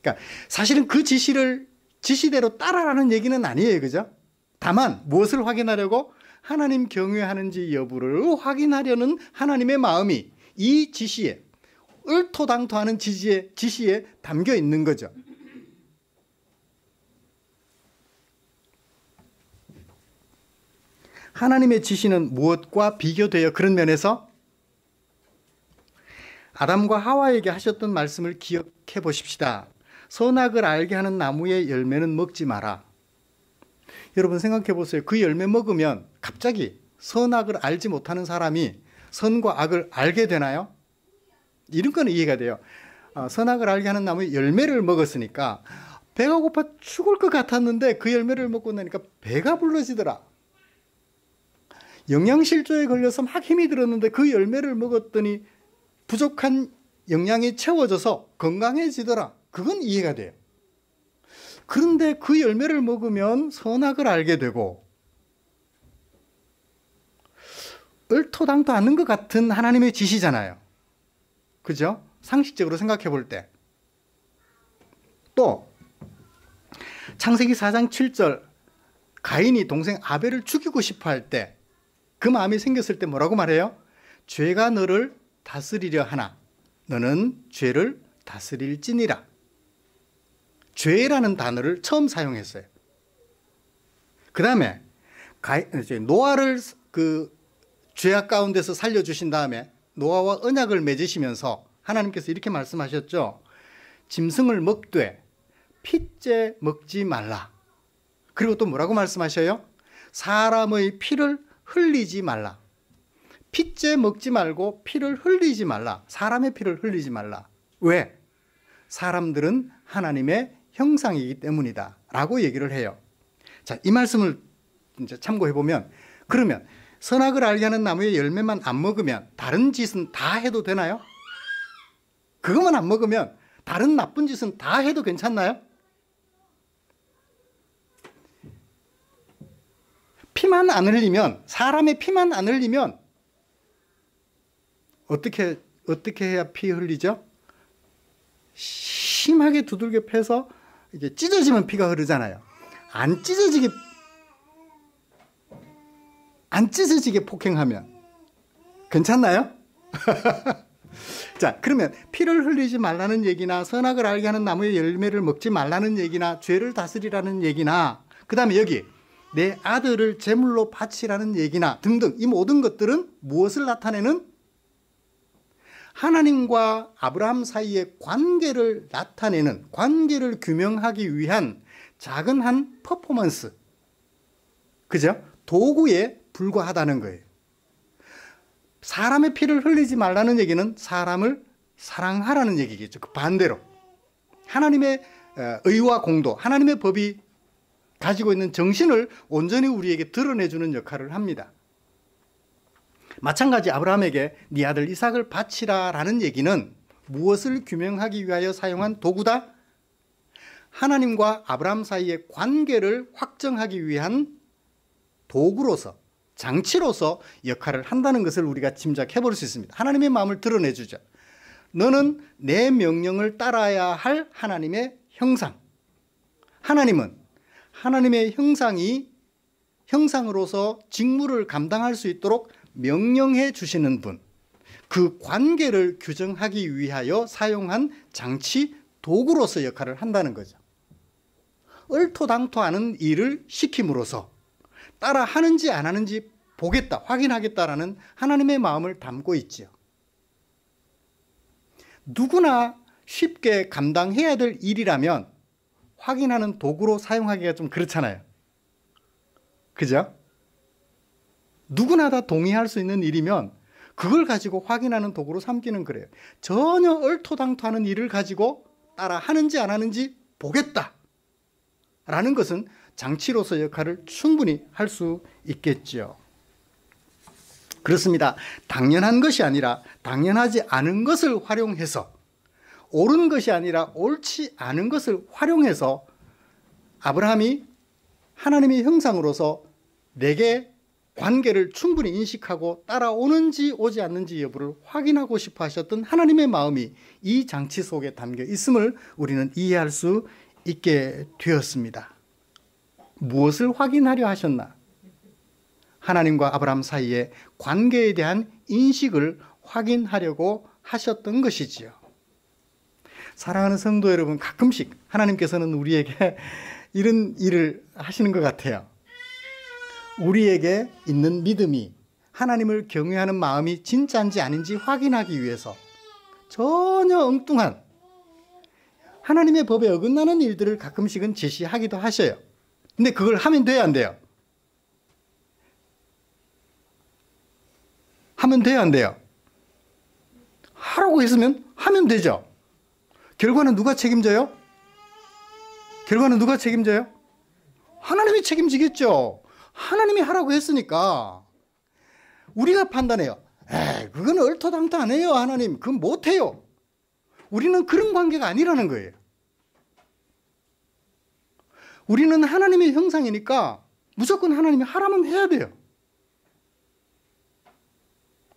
그러니까 사실은 그 지시대로 따라라는 얘기는 아니에요. 그죠? 다만 무엇을 확인하려고? 하나님 경외하는지 여부를 확인하려는 하나님의 마음이 이 지시에, 얼토당토하는 지시에 담겨 있는 거죠. 하나님의 지시는 무엇과 비교되어 그런 면에서 아담과 하와에게 하셨던 말씀을 기억해 보십시다. 선악을 알게 하는 나무의 열매는 먹지 마라. 여러분 생각해 보세요. 그 열매 먹으면 갑자기 선악을 알지 못하는 사람이 선과 악을 알게 되나요? 이런 건 이해가 돼요. 선악을 알게 하는 나무의 열매를 먹었으니까 배가 고파 죽을 것 같았는데 그 열매를 먹고 나니까 배가 불러지더라. 영양실조에 걸려서 막 힘이 들었는데 그 열매를 먹었더니 부족한 영양이 채워져서 건강해지더라. 그건 이해가 돼요. 그런데 그 열매를 먹으면 선악을 알게 되고 얼토당토 않는 것 같은 하나님의 지시잖아요. 그죠? 상식적으로 생각해 볼 때. 또 창세기 4장 7절 가인이 동생 아벨을 죽이고 싶어 할 때, 그 마음이 생겼을 때 뭐라고 말해요? 죄가 너를 다스리려 하나 너는 죄를 다스릴지니라. 죄라는 단어를 처음 사용했어요. 그 다음에 노아를 그 죄악 가운데서 살려주신 다음에 노아와 언약을 맺으시면서 하나님께서 이렇게 말씀하셨죠. 짐승을 먹되 핏째 먹지 말라. 그리고 또 뭐라고 말씀하셔요? 사람의 피를 흘리지 말라. 핏째 먹지 말고 피를 흘리지 말라. 사람의 피를 흘리지 말라. 왜? 사람들은 하나님의 형상이기 때문이다 라고 얘기를 해요. 자, 이 말씀을 이제 참고해 보면, 그러면 선악을 알게 하는 나무의 열매만 안 먹으면 다른 짓은 다 해도 되나요? 그것만 안 먹으면 다른 나쁜 짓은 다 해도 괜찮나요? 피만 안 흘리면, 사람의 피만 안 흘리면 어떻게 해야 피 흘리죠? 심하게 두들겨 패서 이게 찢어지면 피가 흐르잖아요. 안 찢어지게 폭행하면 괜찮나요? 자, 그러면 피를 흘리지 말라는 얘기나 선악을 알게 하는 나무의 열매를 먹지 말라는 얘기나 죄를 다스리라는 얘기나 그 다음에 여기 내 아들을 제물로 바치라는 얘기나 등등 이 모든 것들은 무엇을 나타내는? 하나님과 아브라함 사이의 관계를 나타내는, 관계를 규명하기 위한 작은 한 퍼포먼스, 그죠? 도구에 불과하다는 거예요. 사람의 피를 흘리지 말라는 얘기는 사람을 사랑하라는 얘기겠죠. 그 반대로 하나님의 의와 공도, 하나님의 법이 가지고 있는 정신을 온전히 우리에게 드러내주는 역할을 합니다. 마찬가지 아브라함에게 네 아들 이삭을 바치라라는 얘기는 무엇을 규명하기 위하여 사용한 도구다? 하나님과 아브라함 사이의 관계를 확정하기 위한 도구로서, 장치로서 역할을 한다는 것을 우리가 짐작해 볼 수 있습니다. 하나님의 마음을 드러내주죠. 너는 내 명령을 따라야 할 하나님의 형상. 하나님은 하나님의 형상으로서 직무를 감당할 수 있도록 명령해 주시는 분, 그 관계를 규정하기 위하여 사용한 장치, 도구로서 역할을 한다는 거죠. 얼토당토하는 일을 시킴으로써 따라 하는지 안 하는지 보겠다, 확인하겠다라는 하나님의 마음을 담고 있지요. 누구나 쉽게 감당해야 될 일이라면 확인하는 도구로 사용하기가 좀 그렇잖아요. 그죠? 누구나 다 동의할 수 있는 일이면 그걸 가지고 확인하는 도구로 삼기는 그래요. 전혀 얼토당토하는 일을 가지고 따라 하는지 안 하는지 보겠다 라는 것은 장치로서 역할을 충분히 할 수 있겠죠. 그렇습니다. 당연한 것이 아니라 당연하지 않은 것을 활용해서, 옳은 것이 아니라 옳지 않은 것을 활용해서 아브라함이 하나님의 형상으로서 내게 관계를 충분히 인식하고 따라오는지 오지 않는지 여부를 확인하고 싶어 하셨던 하나님의 마음이 이 장치 속에 담겨 있음을 우리는 이해할 수 있게 되었습니다. 무엇을 확인하려 하셨나? 하나님과 아브라함 사이의 관계에 대한 인식을 확인하려고 하셨던 것이지요. 사랑하는 성도 여러분, 가끔씩 하나님께서는 우리에게 이런 일을 하시는 것 같아요. 우리에게 있는 믿음이, 하나님을 경외하는 마음이 진짜인지 아닌지 확인하기 위해서 전혀 엉뚱한 하나님의 법에 어긋나는 일들을 가끔씩은 제시하기도 하셔요. 근데 그걸 하면 돼야 안 돼요? 하면 돼야 안 돼요? 하라고 했으면 하면 되죠. 결과는 누가 책임져요? 결과는 누가 책임져요? 하나님이 책임지겠죠. 하나님이 하라고 했으니까 우리가 판단해요. 그건 얼토당토 안 해요. 하나님 그건 못해요. 우리는 그런 관계가 아니라는 거예요. 우리는 하나님의 형상이니까 무조건 하나님이 하라면 해야 돼요.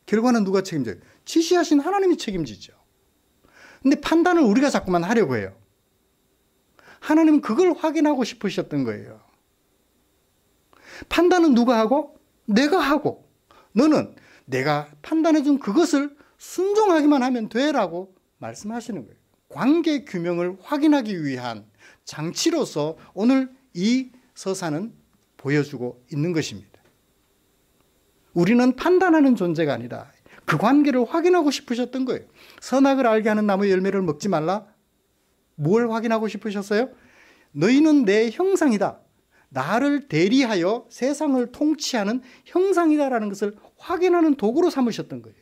결과는 누가 책임져요? 지시하신 하나님이 책임지죠. 근데 판단을 우리가 자꾸만 하려고 해요. 하나님은 그걸 확인하고 싶으셨던 거예요. 판단은 누가 하고? 내가 하고. 너는 내가 판단해준 그것을 순종하기만 하면 되라고 말씀하시는 거예요. 관계 규명을 확인하기 위한 장치로서 오늘 이 서사는 보여주고 있는 것입니다. 우리는 판단하는 존재가 아니라 그 관계를 확인하고 싶으셨던 거예요. 선악을 알게 하는 나무의 열매를 먹지 말라. 뭘 확인하고 싶으셨어요? 너희는 내 형상이다. 나를 대리하여 세상을 통치하는 형상이다라는 것을 확인하는 도구로 삼으셨던 거예요.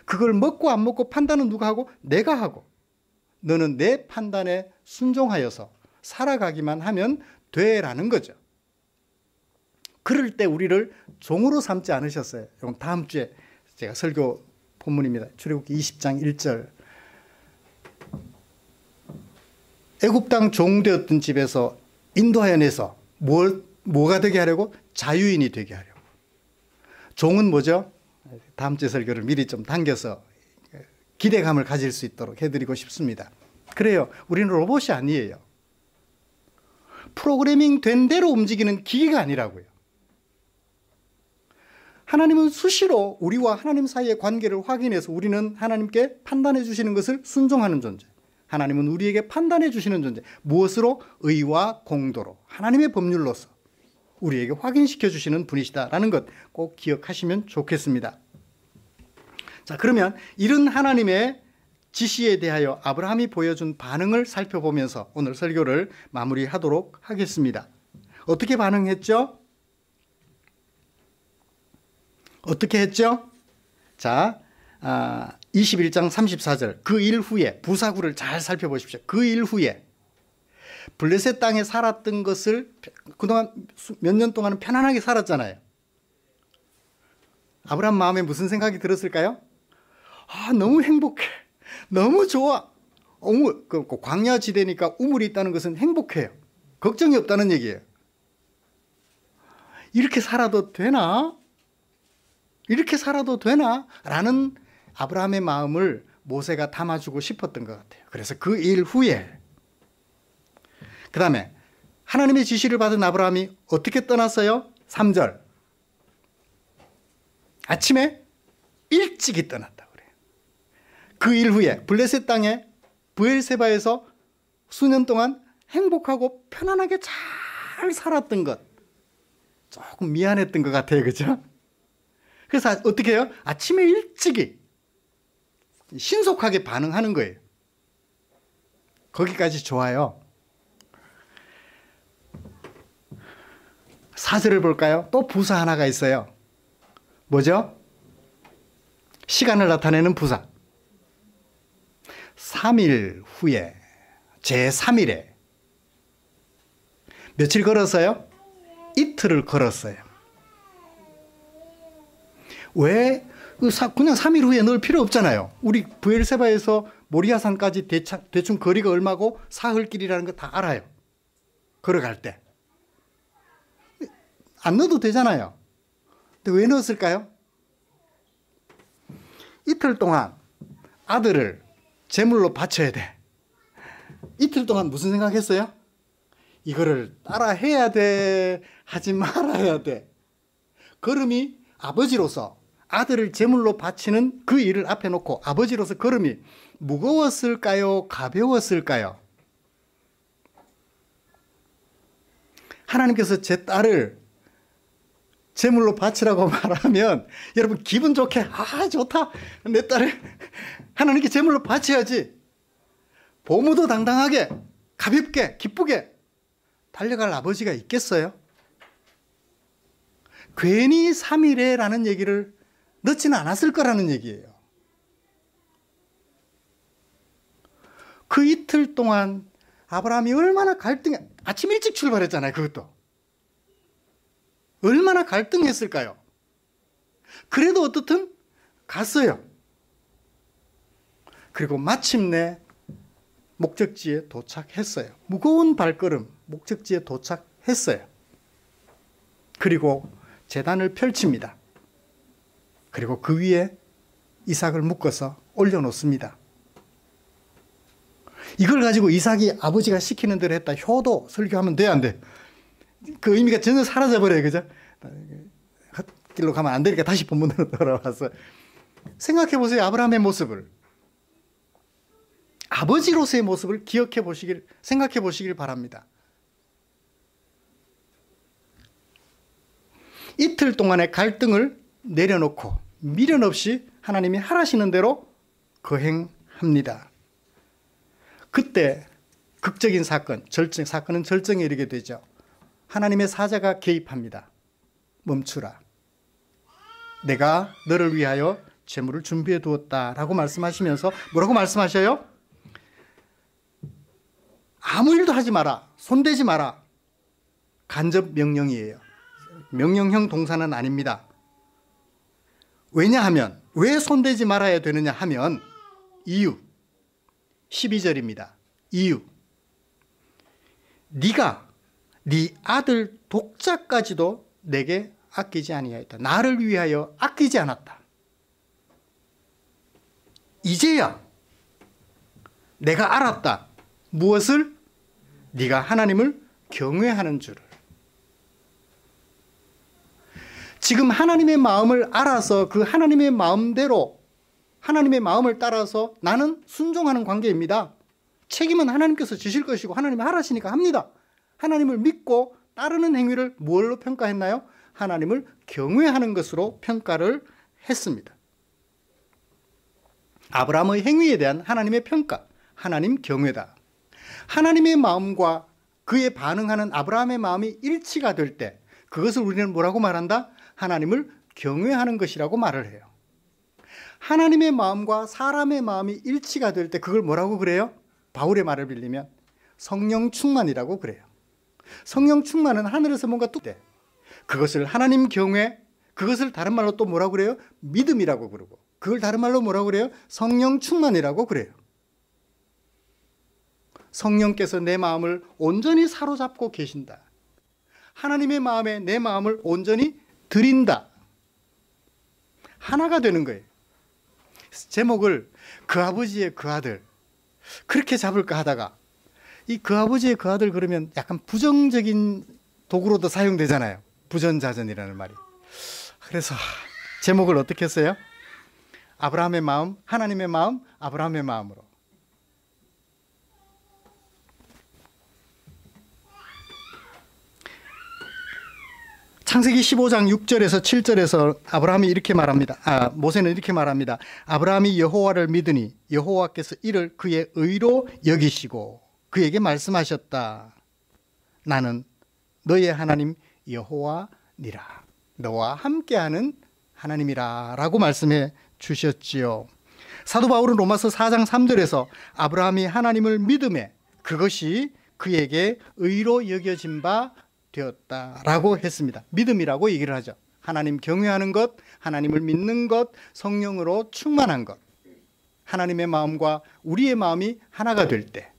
그걸 먹고 안 먹고 판단은 누가 하고? 내가 하고. 너는 내 판단에 순종하여서 살아가기만 하면 돼라는 거죠. 그럴 때 우리를 종으로 삼지 않으셨어요. 이건 다음 주에 제가 설교 본문입니다. 출애굽기 20장 1절. 애굽 땅 종되었던 집에서 인도하여 내서 뭐가 되게 하려고? 자유인이 되게 하려고. 종은 뭐죠? 다음 주 설교를 미리 좀 당겨서 기대감을 가질 수 있도록 해드리고 싶습니다. 그래요. 우리는 로봇이 아니에요. 프로그래밍 된 대로 움직이는 기계가 아니라고요. 하나님은 수시로 우리와 하나님 사이의 관계를 확인해서 우리는 하나님께 판단해 주시는 것을 순종하는 존재. 하나님은 우리에게 판단해 주시는 존재. 무엇으로? 의와 공도로. 하나님의 법률로서 우리에게 확인시켜 주시는 분이시다라는 것 꼭 기억하시면 좋겠습니다. 자, 그러면 이런 하나님의 지시에 대하여 아브라함이 보여준 반응을 살펴보면서 오늘 설교를 마무리하도록 하겠습니다. 어떻게 반응했죠? 어떻게 했죠? 자, 21장 34절. 그 일 후에 부사구를 잘 살펴보십시오. 그 일 후에 블레셋 땅에 살았던 것을 그동안 몇 년 동안은 편안하게 살았잖아요. 아브라함 마음에 무슨 생각이 들었을까요? 너무 행복해. 너무 좋아. 광야 지대니까 우물이 있다는 것은 행복해요. 걱정이 없다는 얘기예요. 이렇게 살아도 되나? 이렇게 살아도 되나? 라는 아브라함의 마음을 모세가 담아주고 싶었던 것 같아요. 그래서 그 일 후에 그 다음에 하나님의 지시를 받은 아브라함이 어떻게 떠났어요? 3절. 아침에 일찍이 떠났다고 그래요. 그 일 후에 블레셋 땅에 브엘세바에서 수년 동안 행복하고 편안하게 잘 살았던 것. 조금 미안했던 것 같아요. 그죠? 그래서 어떻게 해요? 아침에 일찍이 신속하게 반응하는 거예요. 거기까지 좋아요. 4절을 볼까요? 또 부사 하나가 있어요. 뭐죠? 시간을 나타내는 부사. 3일 후에 제3일에 며칠 걸었어요? 이틀을 걸었어요. 왜? 그냥 3일 후에 넣을 필요 없잖아요. 우리 브엘세바에서 모리아산까지 대충 거리가 얼마고 사흘길이라는 거 다 알아요. 걸어갈 때. 안 넣어도 되잖아요. 근데 왜 넣었을까요? 이틀 동안 아들을 제물로 바쳐야 돼. 이틀 동안 무슨 생각했어요? 이거를 따라 해야 돼, 하지 말아야 돼. 걸음이 아버지로서 아들을 제물로 바치는 그 일을 앞에 놓고 아버지로서 걸음이 무거웠을까요? 가벼웠을까요? 하나님께서 제 딸을 제물로 바치라고 말하면 여러분 기분 좋게 좋다. 내 딸을 하나님께 제물로 바쳐야지. 보무도 당당하게 가볍게 기쁘게 달려갈 아버지가 있겠어요? 괜히 3일에라는 얘기를 넣지는 않았을 거라는 얘기예요. 그 이틀 동안 아브라함이 얼마나 아침 일찍 출발했잖아요. 그것도. 얼마나 갈등했을까요? 그래도 어떻든 갔어요. 그리고 마침내 목적지에 도착했어요. 무거운 발걸음 목적지에 도착했어요. 그리고 제단을 펼칩니다. 그리고 그 위에 이삭을 묶어서 올려놓습니다. 이걸 가지고 이삭이 아버지가 시키는 대로 했다. 효도 설교하면 돼, 안 돼? 그 의미가 전혀 사라져버려요. 그죠? 헛길로 가면 안 되니까 다시 본문으로 돌아와서 생각해 보세요. 아브라함의 모습을. 아버지로서의 모습을 생각해 보시길 바랍니다. 이틀 동안의 갈등을 내려놓고 미련 없이 하나님이 하라시는 대로 거행합니다. 그때 극적인 사건은 절정에 이르게 되죠. 하나님의 사자가 개입합니다. 멈추라. 내가 너를 위하여 제물을 준비해 두었다라고 말씀하시면서 뭐라고 말씀하셔요? 아무 일도 하지 마라. 손대지 마라. 간접 명령이에요. 명령형 동사는 아닙니다. 왜냐하면 왜 손대지 말아야 되느냐 하면 이유. 12절입니다. 이유. 네가 네 아들 독자까지도 내게 아끼지 아니하였다. 나를 위하여 아끼지 않았다. 이제야 내가 알았다. 무엇을? 네가 하나님을 경외하는 줄을. 지금 하나님의 마음을 알아서 그 하나님의 마음대로 하나님의 마음을 따라서 나는 순종하는 관계입니다. 책임은 하나님께서 지실 것이고 하나님이 하라시니까 합니다. 하나님을 믿고 따르는 행위를 뭘로 평가했나요? 하나님을 경외하는 것으로 평가를 했습니다. 아브라함의 행위에 대한 하나님의 평가, 하나님 경외다. 하나님의 마음과 그에 반응하는 아브라함의 마음이 일치가 될 때 그것을 우리는 뭐라고 말한다? 하나님을 경외하는 것이라고 말을 해요. 하나님의 마음과 사람의 마음이 일치가 될 때 그걸 뭐라고 그래요? 바울의 말을 빌리면 성령 충만이라고 그래요. 성령 충만은 하늘에서 뭔가 뚝 그것을 하나님 경외, 그것을 다른 말로 또 뭐라고 그래요? 믿음이라고 그러고, 그걸 다른 말로 뭐라고 그래요? 성령 충만이라고 그래요. 성령께서 내 마음을 온전히 사로잡고 계신다. 하나님의 마음에 내 마음을 온전히 드린다. 하나가 되는 거예요. 제목을 그 아버지의 그 아들 그렇게 잡을까 하다가 이 그 아버지의 그 아들 그러면 약간 부정적인 도구로도 사용되잖아요. 부전자전이라는 말이. 그래서 제목을 어떻게 했어요? 아브라함의 마음, 하나님의 마음, 아브라함의 마음으로. 창세기 15장 6절에서 7절에서 아브라함이 이렇게 말합니다. 모세는 이렇게 말합니다. 아브라함이 여호와를 믿으니 여호와께서 이를 그의 의로 여기시고 그에게 말씀하셨다. 나는 너의 하나님 여호와니라. 너와 함께하는 하나님이라 라고 말씀해 주셨지요. 사도 바울은 로마서 4장 3절에서 아브라함이 하나님을 믿음에 그것이 그에게 의로 여겨진 바 되었다라고 했습니다. 믿음이라고 얘기를 하죠. 하나님 경외하는 것, 하나님을 믿는 것, 성령으로 충만한 것. 하나님의 마음과 우리의 마음이 하나가 될 때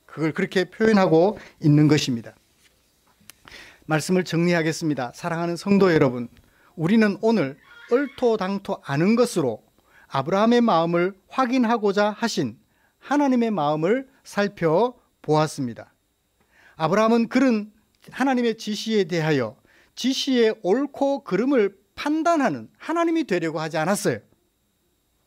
그걸 그렇게 표현하고 있는 것입니다. 말씀을 정리하겠습니다. 사랑하는 성도 여러분, 우리는 오늘 얼토당토 않은 것으로 아브라함의 마음을 확인하고자 하신 하나님의 마음을 살펴보았습니다. 아브라함은 그런 하나님의 지시에 대하여 지시의 옳고 그름을 판단하는 하나님이 되려고 하지 않았어요.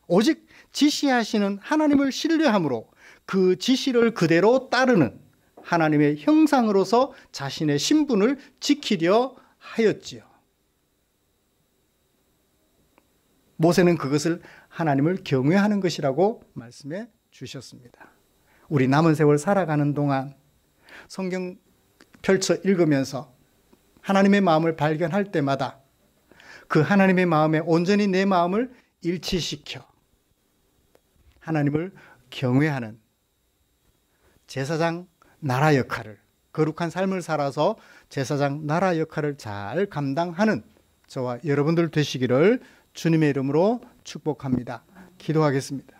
오직 지시하시는 하나님을 신뢰함으로 그 지시를 그대로 따르는 하나님의 형상으로서 자신의 신분을 지키려 하였지요. 모세는 그것을 하나님을 경외하는 것이라고 말씀해 주셨습니다. 우리 남은 세월 살아가는 동안 성경 펼쳐 읽으면서 하나님의 마음을 발견할 때마다 그 하나님의 마음에 온전히 내 마음을 일치시켜 하나님을 경외하는 제사장 나라 역할을, 거룩한 삶을 살아서 제사장 나라 역할을 잘 감당하는 저와 여러분들 되시기를 주님의 이름으로 축복합니다. 기도하겠습니다.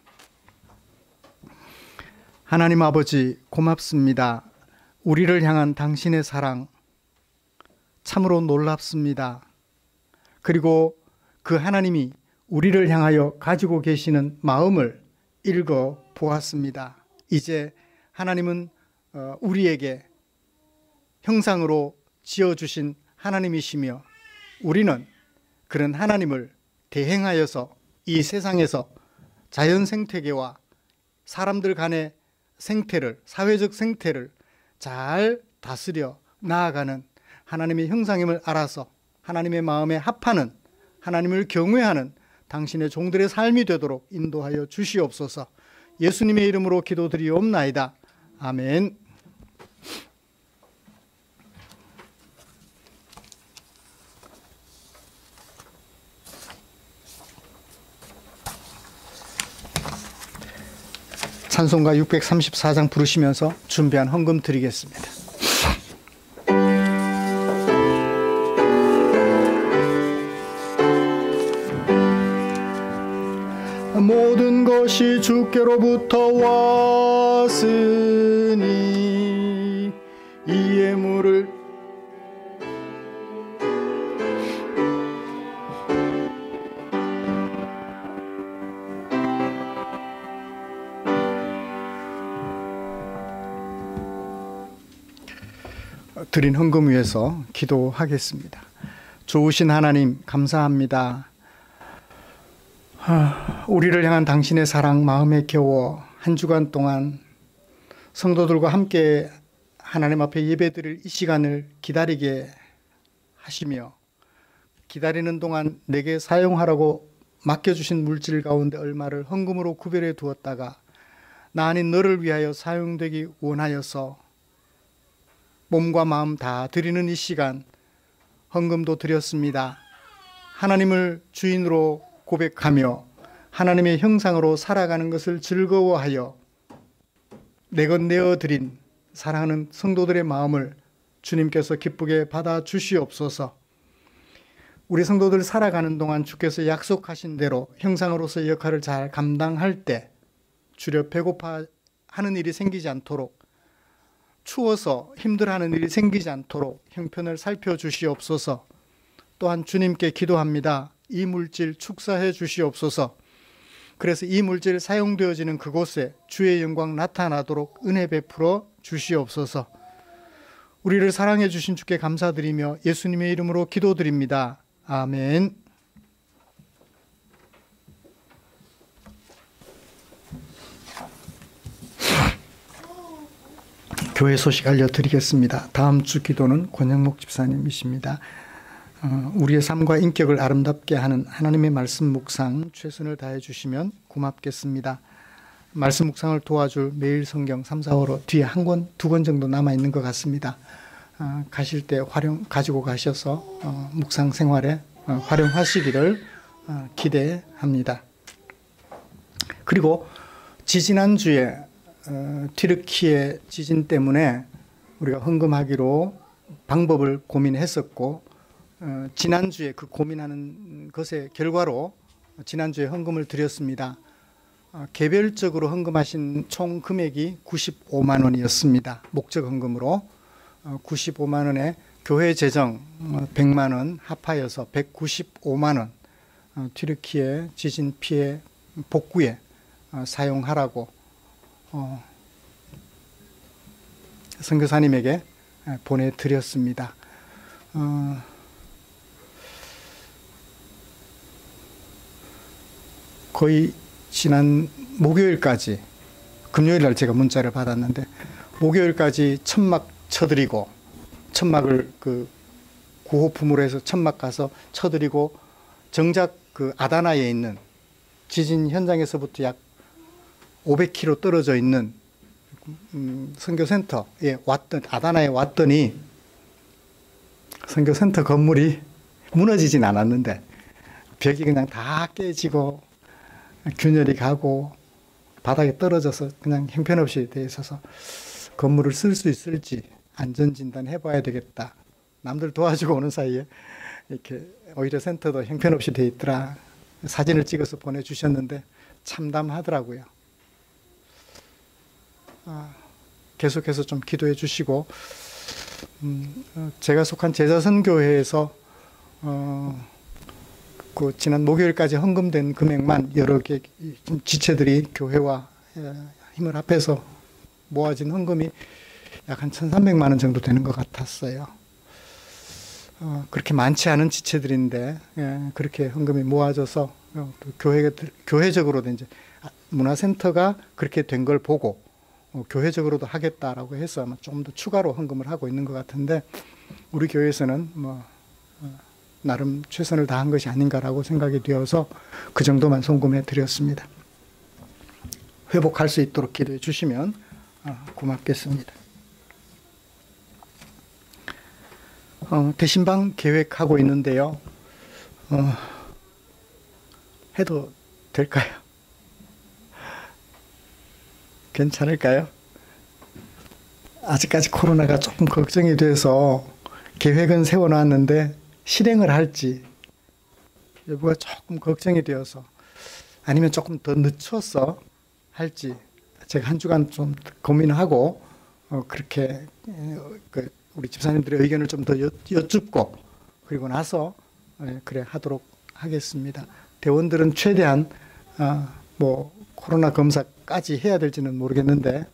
하나님 아버지 고맙습니다. 우리를 향한 당신의 사랑 참으로 놀랍습니다. 그리고 그 하나님이 우리를 향하여 가지고 계시는 마음을 읽어 보았습니다. 이제 하나님은 우리에게 형상으로 지어주신 하나님이시며 우리는 그런 하나님을 대행하여서 이 세상에서 자연 생태계와 사람들 간의 생태를, 사회적 생태를 잘 다스려 나아가는 하나님의 형상임을 알아서 하나님의 마음에 합하는, 하나님을 경외하는 당신의 종들의 삶이 되도록 인도하여 주시옵소서. 예수님의 이름으로 기도드리옵나이다. 아멘. 찬송가 634장 부르시면서 준비한 헌금 드리겠습니다. 모든 것이 주께로부터 왔으니 이 예물을 드린 헌금 위해서 기도하겠습니다. 좋으신 하나님 감사합니다. 우리를 향한 당신의 사랑 마음에 겨워 한 주간 동안 성도들과 함께 하나님 앞에 예배드릴 이 시간을 기다리게 하시며 기다리는 동안 내게 사용하라고 맡겨주신 물질 가운데 얼마를 헌금으로 구별해 두었다가 나 아닌 너를 위하여 사용되기 원하여서 몸과 마음 다 드리는 이 시간 헌금도 드렸습니다. 하나님을 주인으로 고백하며 하나님의 형상으로 살아가는 것을 즐거워하여 내것 내어드린 사랑하는 성도들의 마음을 주님께서 기쁘게 받아 주시옵소서. 우리 성도들 살아가는 동안 주께서 약속하신 대로 형상으로서의 역할을 잘 감당할 때 주려 배고파 하는 일이 생기지 않도록, 추워서 힘들어하는 일이 생기지 않도록 형편을 살펴주시옵소서. 또한 주님께 기도합니다. 이 물질 축사해 주시옵소서. 그래서 이 물질 사용되어지는 그곳에 주의 영광 나타나도록 은혜 베풀어 주시옵소서. 우리를 사랑해 주신 주께 감사드리며 예수님의 이름으로 기도드립니다. 아멘. 교회 소식 알려드리겠습니다. 다음 주 기도는 권영목 집사님이십니다. 우리의 삶과 인격을 아름답게 하는 하나님의 말씀 묵상 최선을 다해 주시면 고맙겠습니다. 말씀 묵상을 도와줄 매일 성경 3, 4호로 뒤에 한 권, 두 권 정도 남아있는 것 같습니다. 가실 때 가지고 가셔서 묵상 생활에 활용하시기를 기대합니다. 그리고 지지난주에 튀르키예 지진 때문에 우리가 헌금하기로 방법을 고민했었고 지난주에 그 고민하는 것의 결과로 지난주에 헌금을 드렸습니다. 개별적으로 헌금하신 총 금액이 95만 원이었습니다. 목적 헌금으로 95만 원에 교회 재정 100만 원 합하여서 195만 원 튀르키예 지진 피해 복구에 사용하라고 선교사님에게 보내드렸습니다. 거의 지난 목요일까지, 금요일 날 제가 문자를 받았는데 목요일까지 천막 쳐드리고, 천막을 그 구호품으로 해서 천막 가서 쳐드리고, 정작 그 아다나에 있는 지진 현장에서부터 약 500km 떨어져 있는 선교센터에 아다나에 왔더니 선교센터 건물이 무너지진 않았는데 벽이 그냥 다 깨지고 균열이 가고 바닥에 떨어져서 그냥 형편없이 돼 있어서 건물을 쓸 수 있을지 안전진단 해봐야 되겠다. 남들 도와주고 오는 사이에 이렇게 오히려 센터도 형편없이 돼 있더라. 사진을 찍어서 보내주셨는데 참담하더라고요. 계속해서 좀 기도해 주시고, 제가 속한 제자선교회에서 그 지난 목요일까지 헌금된 금액만 여러 개 지체들이 교회와 힘을 합해서 모아진 헌금이 약 한 1,300만 원 정도 되는 것 같았어요. 그렇게 많지 않은 지체들인데 그렇게 헌금이 모아져서 교회적으로도 이제 문화센터가 그렇게 된 걸 보고 교회적으로도 하겠다라고 해서 아마 좀 더 추가로 헌금을 하고 있는 것 같은데, 우리 교회에서는 나름 최선을 다한 것이 아닌가라고 생각이 되어서 그 정도만 송금해 드렸습니다. 회복할 수 있도록 기도해 주시면 고맙겠습니다. 대신방 계획하고 있는데요. 해도 될까요? 괜찮을까요? 아직까지 코로나가 조금 걱정이 돼서 계획은 세워놨는데 실행을 할지 여부가 조금 걱정이 되어서, 아니면 조금 더 늦춰서 할지 제가 한 주간 좀 고민하고 그렇게 우리 집사님들의 의견을 좀 더 여쭙고 그리고 나서 그래 하도록 하겠습니다. 대원들은 최대한 코로나 검사까지 해야 될지는 모르겠는데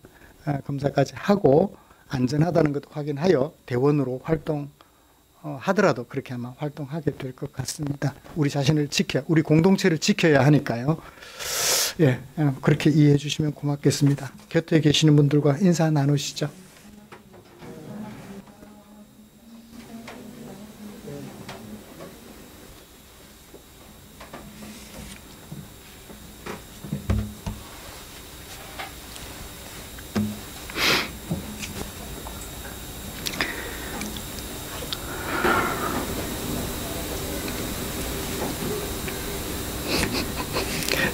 검사까지 하고 안전하다는 것도 확인하여 대원으로 활동하더라도 그렇게 아마 활동하게 될 것 같습니다. 우리 자신을 우리 공동체를 지켜야 하니까요. 예, 그렇게 이해해 주시면 고맙겠습니다. 곁에 계시는 분들과 인사 나누시죠.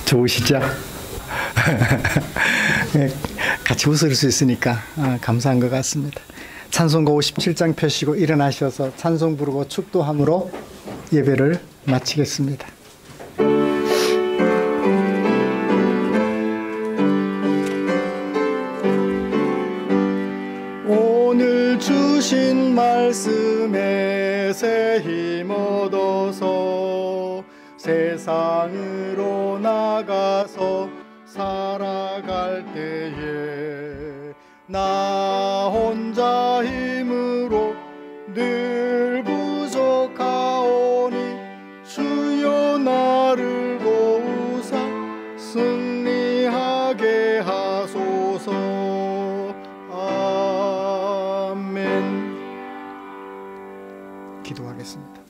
좋으시죠? 같이 웃을 수 있으니까 감사한 것 같습니다. 찬송가 57장 펴시고 일어나셔서 찬송 부르고 축도함으로 예배를 마치겠습니다. 오늘 주신 말씀에 새 힘 얻어서 세상으로 나가서 살아갈 때에 나 혼자 힘으로 늘 부족하오니 주여 나를 도우사 승리하게 하소서. 아멘. 기도하겠습니다.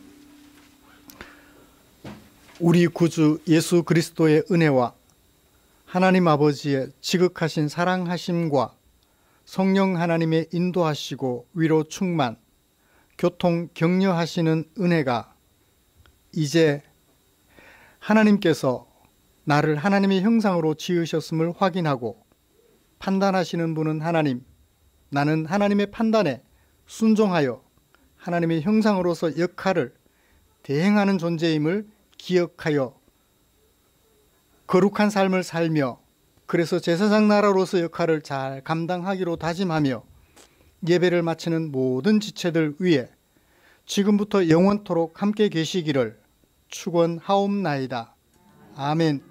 우리 구주 예수 그리스도의 은혜와 하나님 아버지의 지극하신 사랑하심과 성령 하나님의 인도하시고 위로 충만, 교통 격려하시는 은혜가 이제 하나님께서 나를 하나님의 형상으로 지으셨음을 확인하고 판단하시는 분은 하나님, 나는 하나님의 판단에 순종하여 하나님의 형상으로서 역할을 대행하는 존재임을 기억하여 거룩한 삶을 살며 그래서 제사장 나라로서 역할을 잘 감당하기로 다짐하며 예배를 마치는 모든 지체들 위해 지금부터 영원토록 함께 계시기를 축원하옵나이다. 아멘.